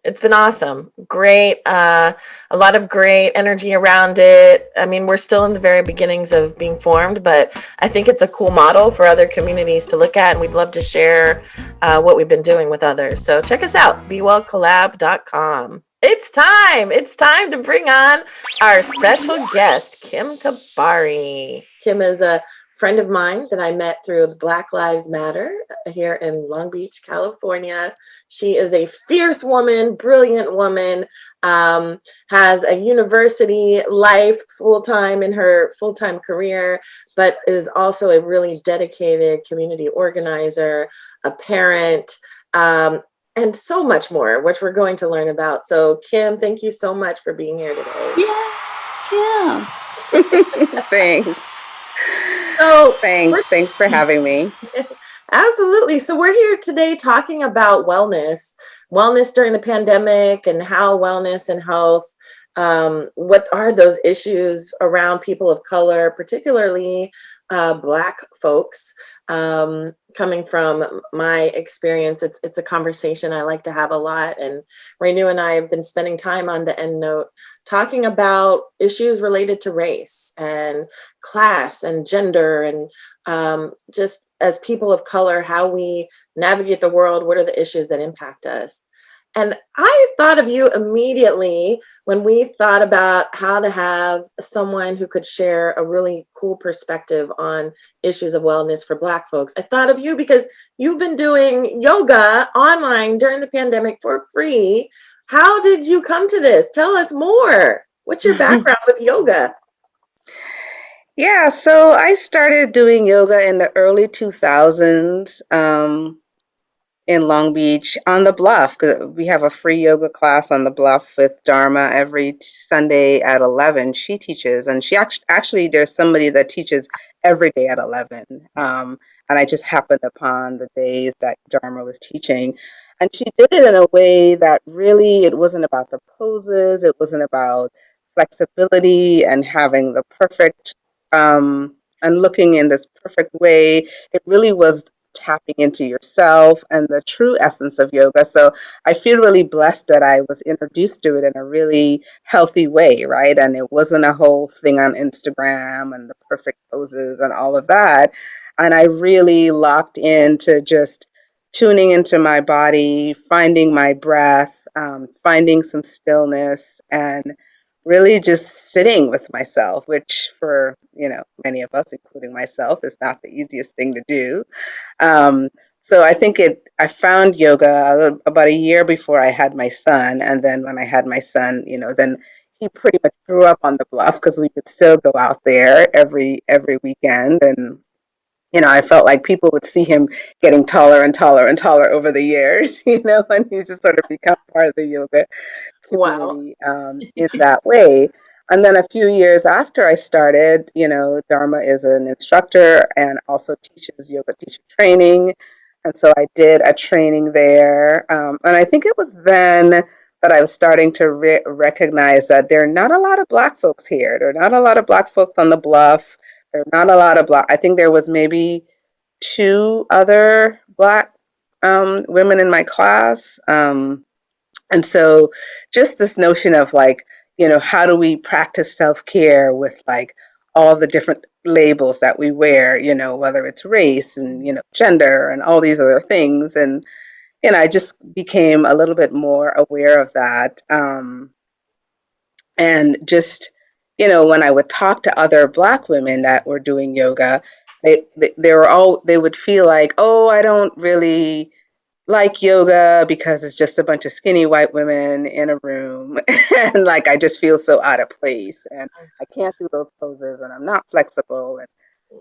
It's been awesome. Great. A lot of great energy around it. I mean, we're still in the very beginnings of being formed, but I think it's a cool model for other communities to look at, and we'd love to share what we've been doing with others. So check us out, bewellcollab.com. It's time. It's time to bring on our special guest, Kim Tabari. Kim is a friend of mine that I met through Black Lives Matter here in Long Beach, California. She is a fierce woman, brilliant woman, has a university life full-time in her full-time career, but is also a really dedicated community organizer, a parent, and so much more, which we're going to learn about. So Kim, thank you so much for being here today. Yeah. Thanks. So Thanks for having me. Absolutely. So we're here today talking about wellness during the pandemic and how wellness and health, what are those issues around people of color, particularly Black folks. Coming from my experience, it's a conversation I like to have a lot. And Renu and I have been spending time on the Endnote talking about issues related to race and class and gender and just as people of color, how we navigate the world, what are the issues that impact us. And I thought of you immediately when we thought about how to have someone who could share a really cool perspective on issues of wellness for Black folks. I thought of you because you've been doing yoga online during the pandemic for free. How did you come to this? Tell us more. What's your background with yoga? Yeah, so I started doing yoga in the early 2000s. In Long Beach on the Bluff, because we have a free yoga class on the Bluff with Dharma every Sunday at 11. She teaches, and she actually there's somebody that teaches every day at 11. And I just happened upon the days that Dharma was teaching. And she did it in a way that really, it wasn't about the poses, it wasn't about flexibility and having the perfect, and looking in this perfect way. It really was tapping into yourself and the true essence of yoga. So I feel really blessed that I was introduced to it in a really healthy way, right? And it wasn't a whole thing on Instagram and the perfect poses and all of that. And I really locked into just tuning into my body, finding my breath, finding some stillness, and really just sitting with myself, which for, many of us, including myself, is not the easiest thing to do. um, so I found yoga about a year before I had my son. And then when I had my son, then he pretty much grew up on the Bluff because we could still go out there every weekend. And, I felt like people would see him getting taller and taller and taller over the years, and he just sort of become part of the yoga Wow. community in that way. And then a few years after I started, Dharma is an instructor and also teaches yoga teacher training. And so I did a training there. And I think it was then that I was starting to recognize that there are not a lot of Black folks here. There are not a lot of Black folks on the Bluff. There are not a lot of black. I think there was maybe two other black women in my class. And so just this notion of like, how do we practice self-care with like all the different labels that we wear, whether it's race and, gender and all these other things. And, I just became a little bit more aware of that. And just, when I would talk to other Black women that were doing yoga, they would feel like, oh, I don't really like yoga because it's just a bunch of skinny white women in a room and like I just feel so out of place and I can't do those poses and I'm not flexible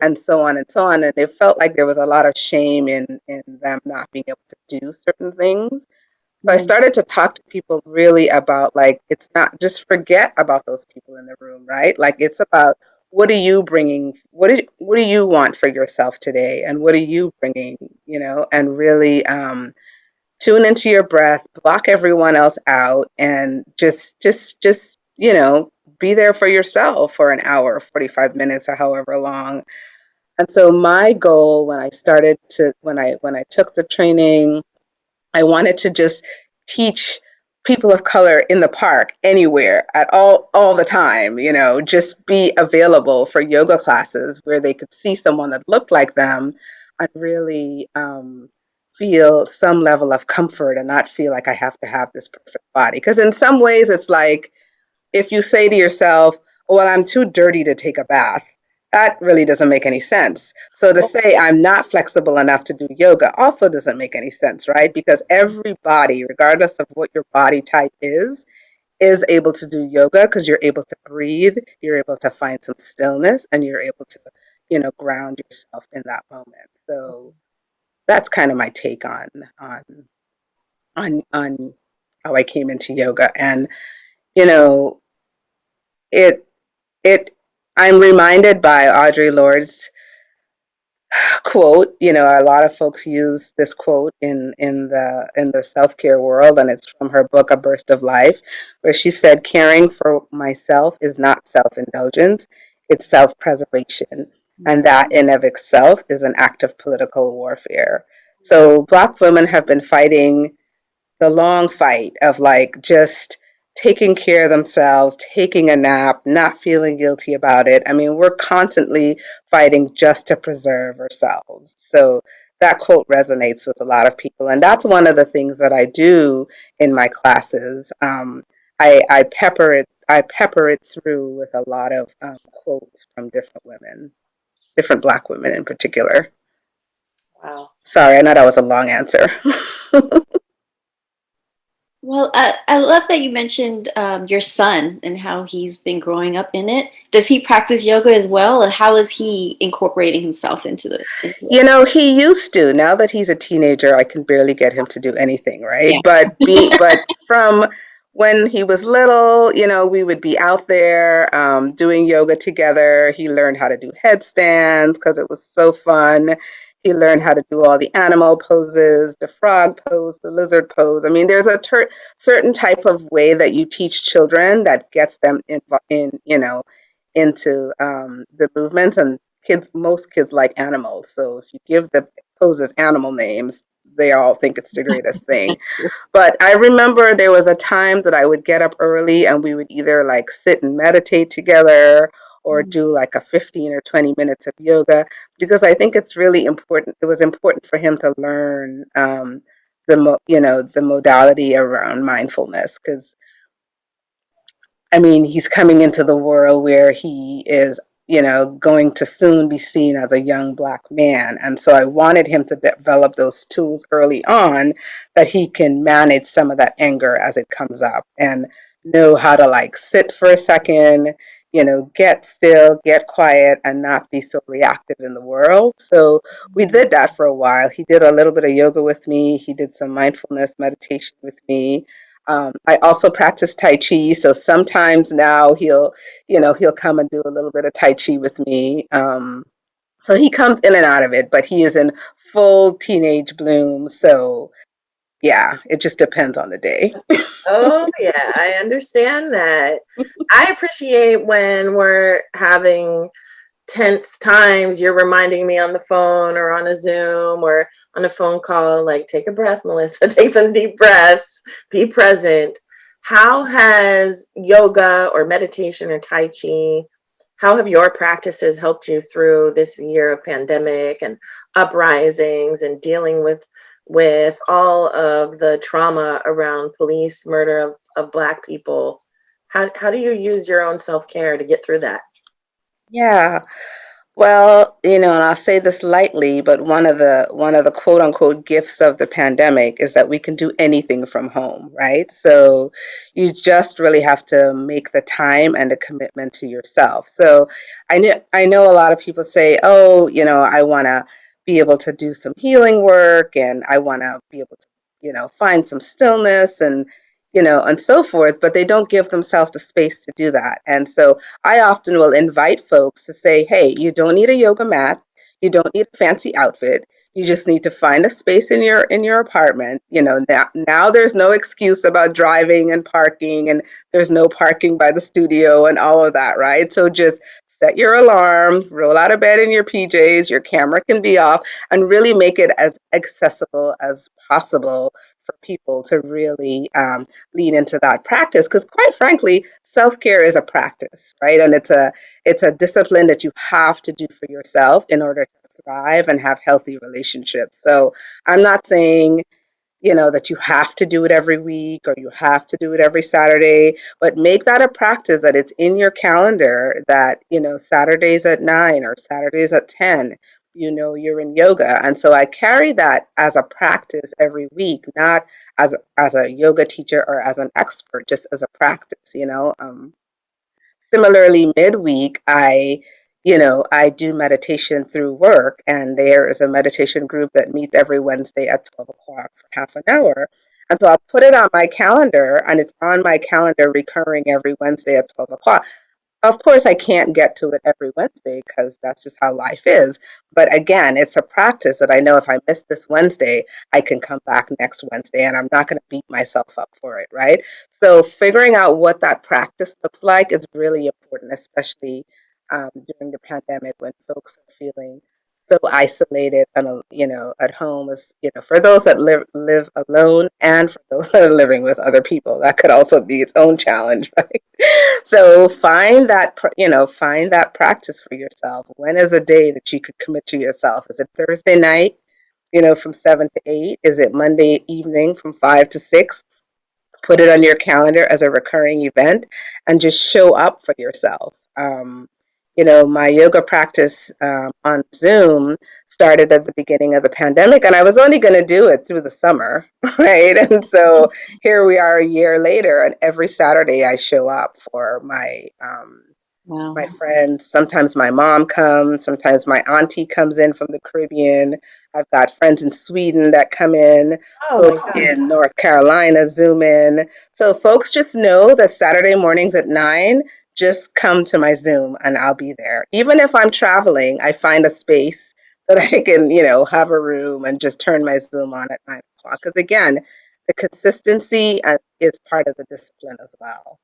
and so on and so on. And it felt like there was a lot of shame in them not being able to do certain things. So I Right. started to talk to people really about like it's not just forget about those people in the room, right? Like it's about what are you bringing? What do you want for yourself today? And what are you bringing? And really tune into your breath, block everyone else out, and just be there for yourself for an hour, 45 minutes, or however long. And so my goal when I started to when I took the training, I wanted to just teach people of color in the park anywhere at all the time, just be available for yoga classes where they could see someone that looked like them and really feel some level of comfort and not feel like I have to have this perfect body. Because in some ways it's like if you say to yourself, well, I'm too dirty to take a bath, that really doesn't make any sense. So to say I'm not flexible enough to do yoga also doesn't make any sense, right? Because everybody, regardless of what your body type is able to do yoga because you're able to breathe, you're able to find some stillness, and you're able to, ground yourself in that moment. So that's kind of my take on on how I came into yoga. And, you know, it it I'm reminded by Audre Lorde's quote. A lot of folks use this quote in the self-care world, and it's from her book A Burst of Life, where she said, caring for myself is not self-indulgence, it's self-preservation, and that in of itself is an act of political warfare. So Black women have been fighting the long fight of like just taking care of themselves, taking a nap, not feeling guilty about it. I mean, we're constantly fighting just to preserve ourselves. So that quote resonates with a lot of people. And that's one of the things that I do in my classes. I pepper it through with a lot of quotes from different women, different Black women in particular. Wow. Sorry, I know that was a long answer. Well, I love that you mentioned your son and how he's been growing up in it. Does he practice yoga as well, and how is he incorporating himself into it? He used to. Now that he's a teenager, I can barely get him to do anything, right? Yeah. But from when he was little, we would be out there doing yoga together. He learned how to do headstands because it was so fun. He learned how to do all the animal poses, the frog pose, the lizard pose. I mean, there's a certain type of way that you teach children that gets them into the movements. And most kids like animals. So if you give the poses animal names, they all think it's the greatest thing. But I remember there was a time that I would get up early and we would either like sit and meditate together or do like a 15 or 20 minutes of yoga because I think it's really important. It was important for him to learn the modality around mindfulness because I mean, he's coming into the world where he is, going to soon be seen as a young Black man. And so I wanted him to develop those tools early on that he can manage some of that anger as it comes up and know how to like sit for a second, get still, get quiet, and not be so reactive in the world. So we did that for a while. He did a little bit of yoga with me, he did some mindfulness meditation with me. I also practice Tai Chi, so sometimes now he'll come and do a little bit of Tai Chi with me. So he comes in and out of it, but he is in full teenage bloom. So yeah, it just depends on the day. Oh, yeah, I understand that. I appreciate when we're having tense times, you're reminding me on the phone or on a Zoom or on a phone call, like, take a breath, Melissa, take some deep breaths, be present. How has yoga or meditation or Tai Chi, how have your practices helped you through this year of pandemic and uprisings and dealing with all of the trauma around police murder of Black people? How do you use your own self-care to get through that? Yeah. Well, and I'll say this lightly, but one of the quote unquote gifts of the pandemic is that we can do anything from home, right? So you just really have to make the time and the commitment to yourself. So I know a lot of people say, "Oh, I want to be able to do some healing work and I want to be able to, find some stillness and so forth," but they don't give themselves the space to do that. And so I often will invite folks to say, hey, you don't need a yoga mat. You don't need a fancy outfit. You just need to find a space in your apartment. Now there's no excuse about driving and parking, and there's no parking by the studio and all of that, right? So just set your alarm, roll out of bed in your PJs, your camera can be off, and really make it as accessible as possible for people to really lean into that practice, because quite frankly, self-care is a practice, right? And it's a discipline that you have to do for yourself in order to thrive and have healthy relationships. So I'm not saying that you have to do it every week or you have to do it every Saturday, but make that a practice, that it's in your calendar, that Saturdays at 9 or Saturdays at 10, you're in yoga. And so I carry that as a practice every week, not as a yoga teacher or as an expert, just as a practice. Similarly, midweek, I do meditation through work, and there is a meditation group that meets every Wednesday at 12 o'clock for half an hour. And so I'll put it on my calendar, and it's on my calendar recurring every Wednesday at 12 o'clock. Of course, I can't get to it every Wednesday because that's just how life is. But again, it's a practice that I know if I miss this Wednesday, I can come back next Wednesday and I'm not going to beat myself up for it, right? So figuring out what that practice looks like is really important, especially during the pandemic when folks are feeling so isolated and at home. As for those that live alone and for those that are living with other people, that could also be its own challenge, right? So find that practice for yourself. When is a day that you could commit to yourself? Is it Thursday night, from 7 to 8? Is it Monday evening from 5 to 6? Put it on your calendar as a recurring event and just show up for yourself. My yoga practice on Zoom started at the beginning of the pandemic, and I was only going to do it through the summer, right? And so here we are a year later, and every Saturday I show up for my Wow. friends. Sometimes my mom comes, sometimes my auntie comes in from the Caribbean. I've got friends in Sweden that come in, Oh my folks gosh. in North Carolina Zoom in. So folks just know that Saturday mornings at 9, just come to my Zoom and I'll be there. Even if I'm traveling, I find a space that I can, have a room and just turn my Zoom on at 9 o'clock. Because again, the consistency is part of the discipline as well.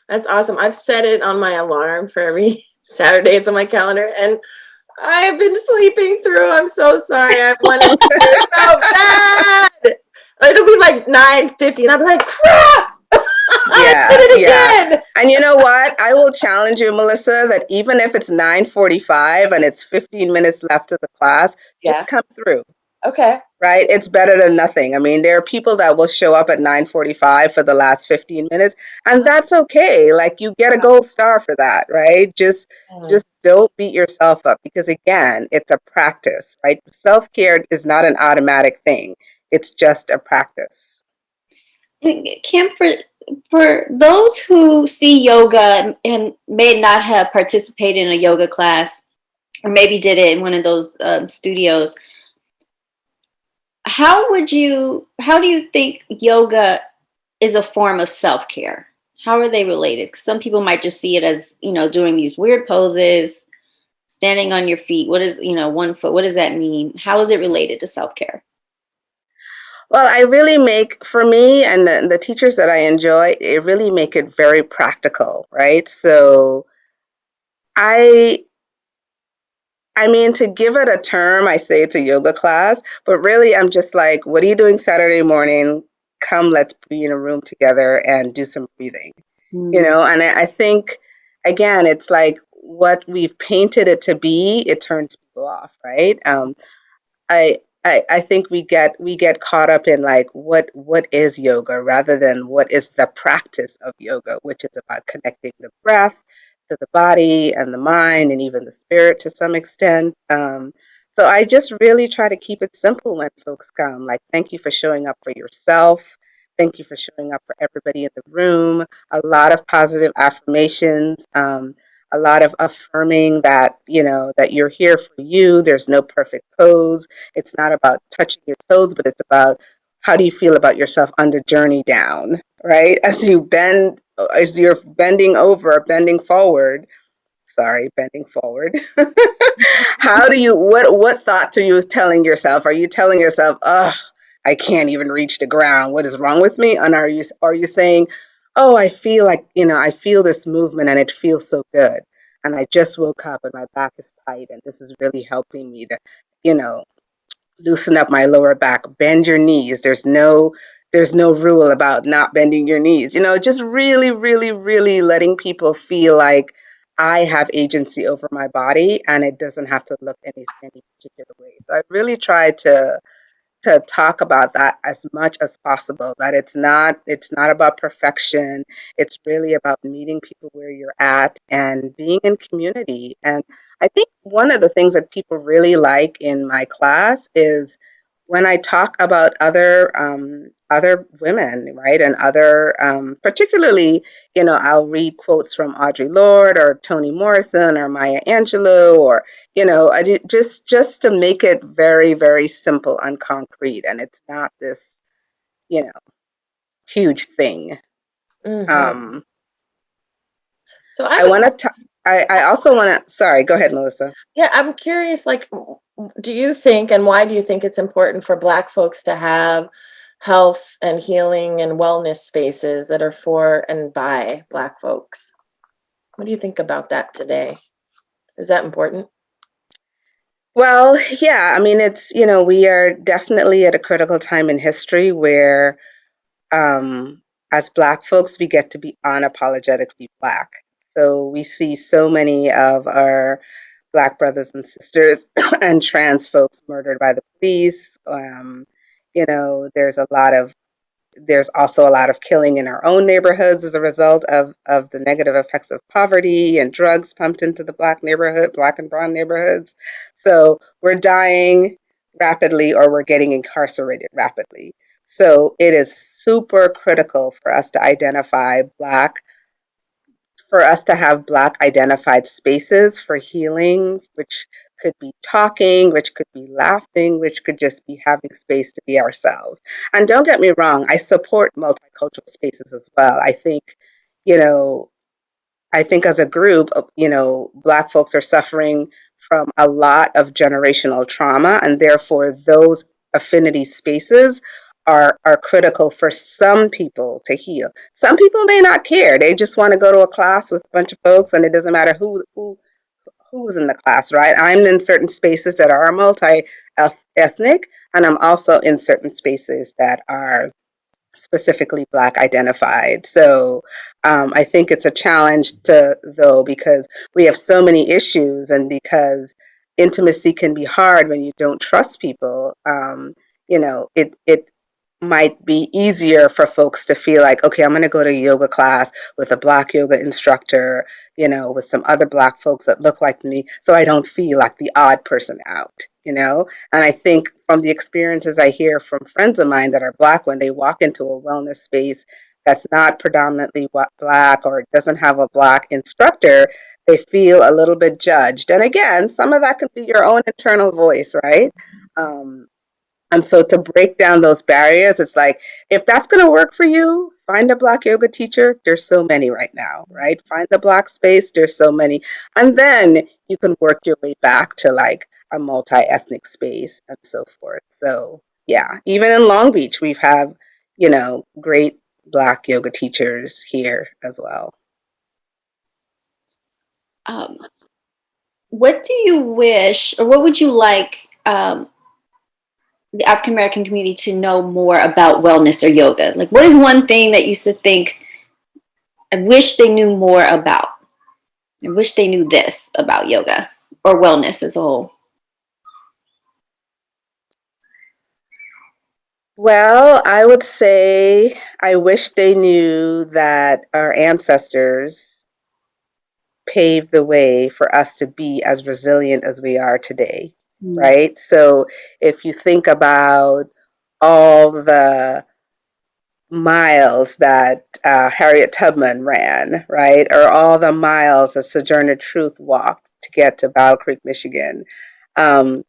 That's awesome. I've set it on my alarm for every Saturday. It's on my calendar, and I've been sleeping through. I'm so sorry. I wanted to do so bad. It'll be like 9:50, and I'll be like, crap! I did Yeah, yeah. it again. And you know what? I will challenge you, Melissa, that even if it's 9:45 and it's 15 minutes left of the class, just Yeah. come through, Okay. right? It's better than nothing. I mean, there are people that will show up at 9:45 for the last 15 minutes, and that's okay. Like you get a gold star for that, right? Just Mm. just don't beat yourself up because again, it's a practice, right? Self-care is not an automatic thing. It's just a practice. Kim, for those who see yoga and may not have participated in a yoga class, or maybe did it in one of those studios, how do you think yoga is a form of self-care? How are they related? 'Cause some people might just see it as, doing these weird poses, standing on your feet. What is, one foot? What does that mean? How is it related to self-care? Well, I really make, for me and the teachers that I enjoy, it really make it very practical, right? So I I mean, to give it a term, I say it's a yoga class, but really I'm just like, what are you doing Saturday morning? Come, let's be in a room together and do some breathing, and I think, again, it's like what we've painted it to be, it turns people off, right? I think we get caught up in like what is yoga rather than what is the practice of yoga, which is about connecting the breath to the body and the mind and even the spirit to some extent. So I just really try to keep it simple when folks come. Like, thank you for showing up for yourself. Thank you for showing up for everybody in the room. A lot of positive affirmations. A lot of affirming that that you're here for you. There's no perfect pose. It's not about touching your toes, but it's about how do you feel about yourself on the journey down, right? As you're bending forward, sorry, bending forward. What thoughts are you telling yourself? Are you telling yourself, "Ugh, I can't even reach the ground. What is wrong with me?" And are you saying, "Oh, I feel like, I feel this movement and it feels so good. And I just woke up and my back is tight and this is really helping me to, you know, loosen up my lower back, bend your knees. There's no rule about not bending your knees. Just really, really, really letting people feel like I have agency over my body and it doesn't have to look any particular way. So I really try to talk about that as much as possible, that it's not about perfection. It's really about meeting people where you're at and being in community. And I think one of the things that people really like in my class is when I talk about other women, right, and other particularly, I'll read quotes from Audre Lorde or Toni Morrison or Maya Angelou, or just to make it very, very simple and concrete, and it's not this, you know, huge thing. Hmm. Um, So I I have a want to. I also want to. Sorry, go ahead, Melissa. Yeah, I'm curious, like, do you think, and why do you think it's important for Black folks to have health and healing and wellness spaces that are for and by Black folks? What do you think about that today? Is that important? Well, yeah. I mean, we are definitely at a critical time in history where, um, as Black folks, we get to be unapologetically Black. So we see so many of our Black brothers and sisters and trans folks murdered by the police. There's also a lot of killing in our own neighborhoods as a result of the negative effects of poverty and drugs pumped into the Black and brown neighborhoods. So we're dying rapidly or we're getting incarcerated rapidly. So it is super critical for us to have Black identified spaces for healing, which could be talking, which could be laughing, which could just be having space to be ourselves. And don't get me wrong, I support multicultural spaces as well. You know, I think as a group, Black folks are suffering from a lot of generational trauma, and therefore those affinity spaces are critical for some people to heal. Some people may not care; they just want to go to a class with a bunch of folks, and it doesn't matter who's in the class, right? I'm in certain spaces that are multi ethnic, and I'm also in certain spaces that are specifically Black identified. So I think it's a challenge though, because we have so many issues and because intimacy can be hard when you don't trust people. It might be easier for folks to feel like, okay, I'm going to go to a yoga class with a Black yoga instructor, with some other Black folks that look like me, so I don't feel like the odd person out. And I think from the experiences I hear from friends of mine that are Black, when they walk into a wellness space that's not predominantly Black or doesn't have a Black instructor, they feel a little bit judged. And again, some of that can be your own internal voice, right? Um, and so to break down those barriers, it's like, if that's going to work for you, find a Black yoga teacher. There's so many right now, right? Find the Black space. There's so many. And then you can work your way back to like a multi-ethnic space and so forth. So yeah, even in Long Beach, we've have, great Black yoga teachers here as well. Um, what do you wish, or what would you like the African American community to know more about wellness or yoga? Like, what is one thing that you used to think, I wish they knew more about? I wish they knew this about yoga or wellness as a whole. Well, I would say I wish they knew that our ancestors paved the way for us to be as resilient as we are today, Mm. right? So if you think about all the miles that Harriet Tubman ran, right? Or all the miles that Sojourner Truth walked to get to Battle Creek, Michigan. Um,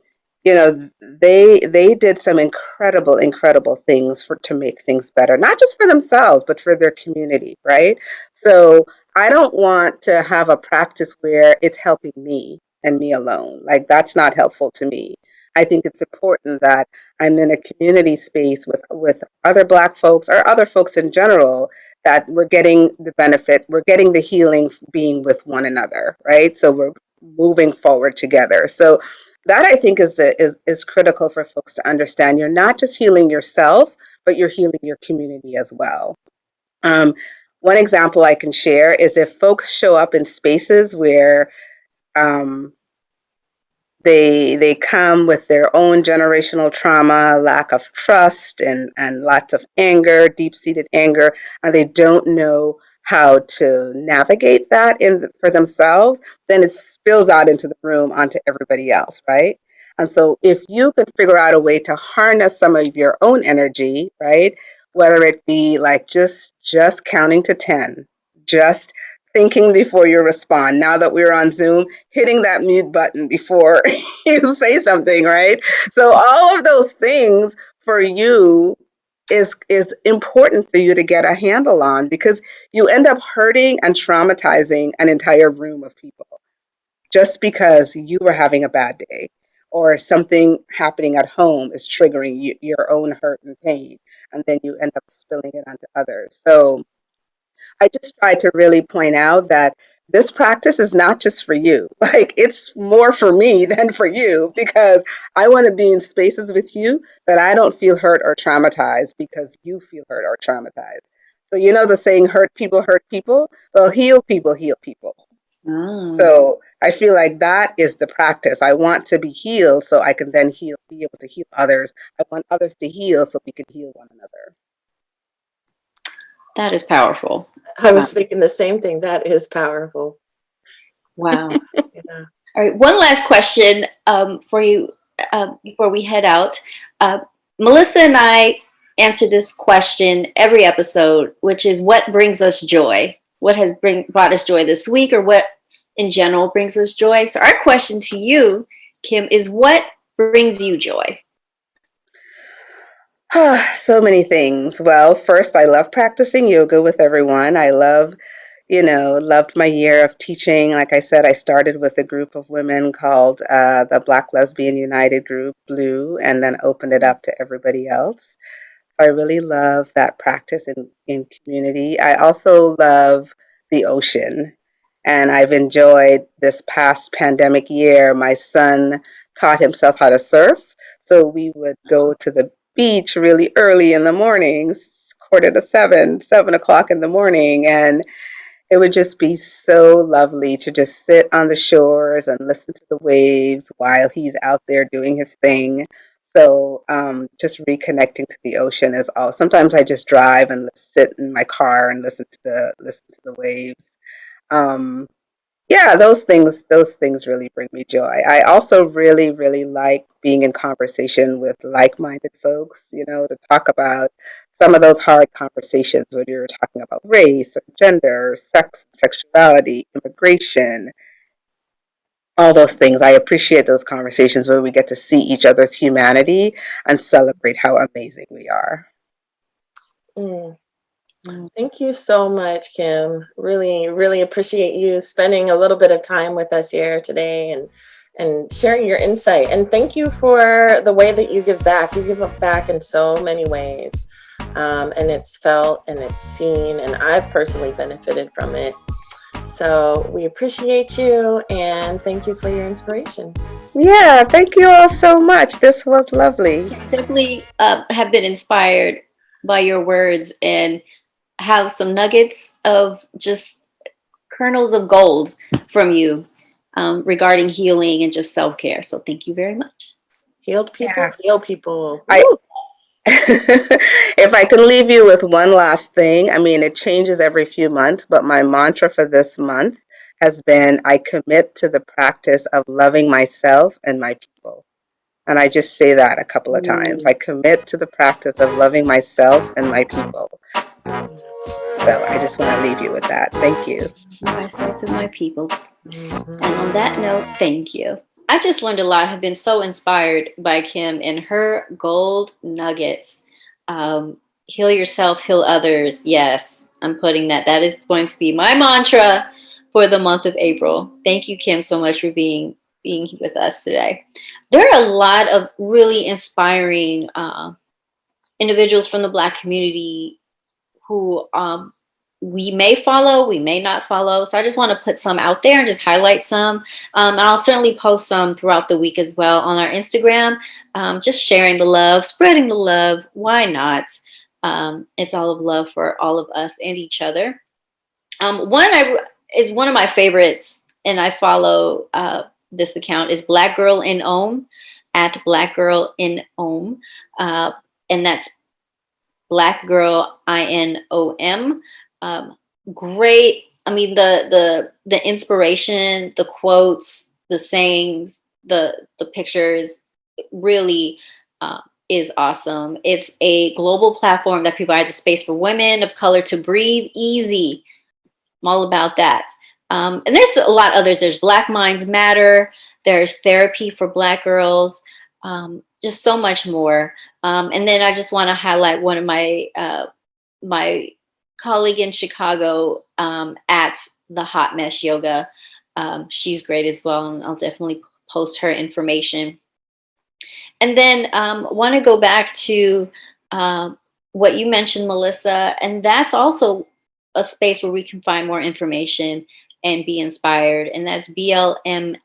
you know, they did some incredible things to make things better, not just for themselves, but for their community, right? So I don't want to have a practice where it's helping me and me alone. Like that's not helpful to me. I think it's important that I'm in a community space with other Black folks or other folks in general that we're getting the benefit, we're getting the healing being with one another, right? So we're moving forward together. So that I think is critical for folks to understand. You're not just healing yourself, but you're healing your community as well. Um, One example I can share is if folks show up in spaces where um, they come with their own generational trauma, lack of trust, and lots of anger, deep-seated anger, and they don't know how to navigate that for themselves, then it spills out into the room onto everybody else, right? And so if you can figure out a way to harness some of your own energy, right? Whether it be like just counting to 10, just thinking before you respond. Now that we're on Zoom, hitting that mute button before you say something, right? So all of those things for you is important for you to get a handle on because you end up hurting and traumatizing an entire room of people just because you were having a bad day or something happening at home is triggering your own hurt and pain and then you end up spilling it onto others. So I just try to really point out that this practice is not just for you. Like it's more for me than for you because I want to be in spaces with you that I don't feel hurt or traumatized because you feel hurt or traumatized. So you know the saying hurt people hurt people? Well, heal people heal people. Oh, So I feel like that is the practice. I want to be healed so I can then be able to heal others. I want others to heal so we can heal one another. that is powerful. I Wow. was thinking the same thing. That is powerful. Wow. Yeah. All right, one last question for you before we head out. Uh, Melissa and I answer this question every episode, which is what brings us joy? What has brought us joy this week, or what in general brings us joy? So, our question to you, Kim, is what brings you joy? So many things. Well, first, I love practicing yoga with everyone. I loved my year of teaching. Like I said, I started with a group of women called the Black Lesbian United Group, Blue, and then opened it up to everybody else. So I really love that practice in community. I also love the ocean. And I've enjoyed this past pandemic year. My son taught himself how to surf. So we would go to the beach really early in the mornings, quarter to 7 o'clock in the morning. And it would just be so lovely to just sit on the shores and listen to the waves while he's out there doing his thing. So just reconnecting to the ocean is all. Sometimes I just drive and sit in my car and listen to the waves. Um, yeah, those things really bring me joy. I also really like being in conversation with like-minded folks, to talk about some of those hard conversations when you're talking about race or gender, sex, sexuality, immigration, all those things. I appreciate those conversations where we get to see each other's humanity and celebrate how amazing we are. Mm. Thank you so much, Kim. Really, really appreciate you spending a little bit of time with us here today and sharing your insight. And thank you for the way that you give back. You give back in so many ways. And it's felt and it's seen, and I've personally benefited from it. So we appreciate you and thank you for your inspiration. Yeah, thank you all so much. This was lovely. Definitely have been inspired by your words and have some nuggets of just kernels of gold from you regarding healing and just self-care. So thank you very much. Healed people, Yeah. heal people. I Woo! If I can leave you with one last thing, I mean, it changes every few months, but my mantra for this month has been I commit to the practice of loving myself and my people. And I just say that a couple of times. I commit to the practice of loving myself and my people. So I just want to leave you with that. Thank you. Myself and my people. And on that note, thank you. I just learned a lot. Have been so inspired by Kim and her gold nuggets. Heal yourself, heal others. Yes, I'm putting that. That is going to be my mantra for the month of April. Thank you, Kim, so much for being with us today. There are a lot of really inspiring individuals from the Black community who we may follow, we may not follow. So I just want to put some out there and just highlight some. And I'll certainly post some throughout the week as well on our Instagram. Just sharing the love, spreading the love. Why not? It's all of love for all of us and each other. Is one of my favorites, and I follow this account is Black Girl in Ohm at Black Girl in Ohm, and that's Black Girl INOM. Great. I mean the inspiration, the quotes, the sayings, the pictures really is awesome. It's a global platform that provides a space for women of color to breathe easy. I'm all about that. And there's a lot others. There's Black Minds Matter. There's therapy for Black girls. Just so much more. And then I just want to highlight one of my colleague in Chicago at the Hot Mesh Yoga. She's great as well, and I'll definitely post her information. And then want to go back to what you mentioned, Melissa, and that's also a space where we can find more information and be inspired, and that's blmlbc.org.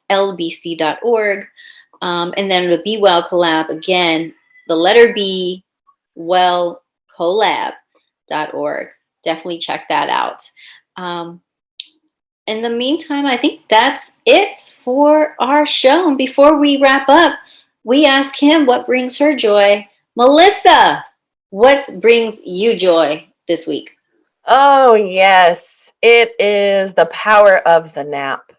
And then the Be Well collab, again, the letter B, well collab.org. Definitely check that out. In the meantime, I think that's it for our show. And before we wrap up, we ask him what brings her joy. Melissa, what brings you joy this week? Oh, yes. It is the power of the nap.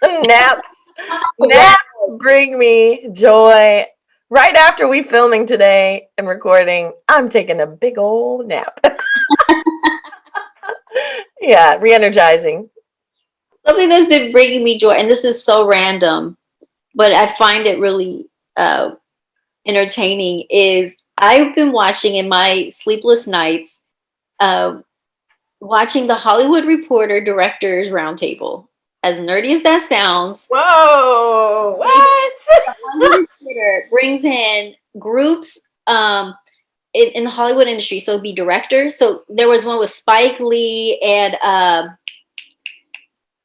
Naps. Naps bring me joy. Right after we filming today and recording, I'm taking a big old nap. Yeah, re-energizing. Something that's been bringing me joy, and this is so random, but I find it really entertaining, is I've been watching in my sleepless nights, watching the Hollywood Reporter Directors Roundtable. As nerdy as that sounds, Whoa, what? the Hollywood Reporter brings in groups in the Hollywood industry. So it'd be directors. So there was one with Spike Lee and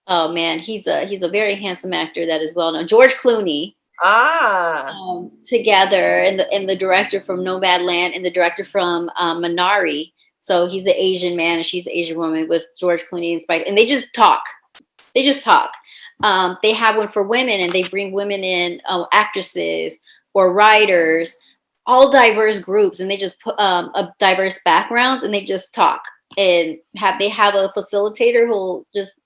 oh man, he's a very handsome actor that is well known. George Clooney. Together, and the director from Nomadland and the director from Minari. So he's an Asian man and she's an Asian woman with George Clooney and Spike, and they just talk. They just talk. They have one for women, and they bring women in, actresses or writers, all diverse groups, and they just put diverse backgrounds, and they just talk and they have a facilitator who'll just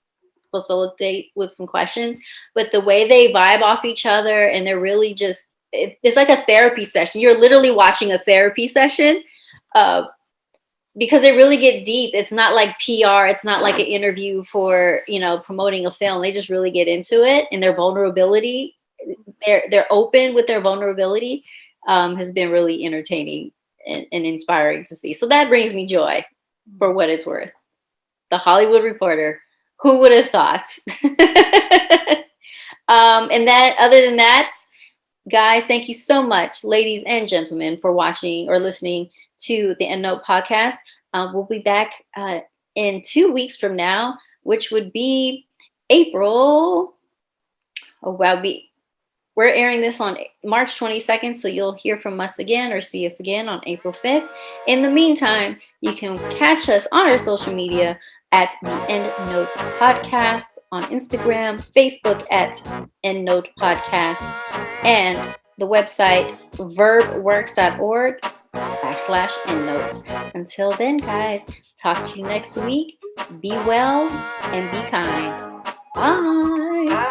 facilitate with some questions, but the way they vibe off each other, and they're really just it's like a therapy session. You're literally watching a therapy session because they really get deep. It's not like PR. It's not like an interview for promoting a film. They just really get into it, and their vulnerability. They're open with their vulnerability. Has been really entertaining and inspiring to see. So that brings me joy, for what it's worth. The Hollywood Reporter. Who would have thought? And that, other than that, guys, thank you so much, ladies and gentlemen, for watching or listening to the Endnote podcast. We'll be back in 2 weeks from now which would be April. Oh, wow. We're airing this on March 22nd, so you'll hear from us again or see us again on April 5th. In the meantime, you can catch us on our social media at the Endnote Podcast on Instagram, Facebook at Endnote Podcast, and the website verbworks.org/Endnote. Until then, guys, talk to you next week. Be well and be kind. Bye.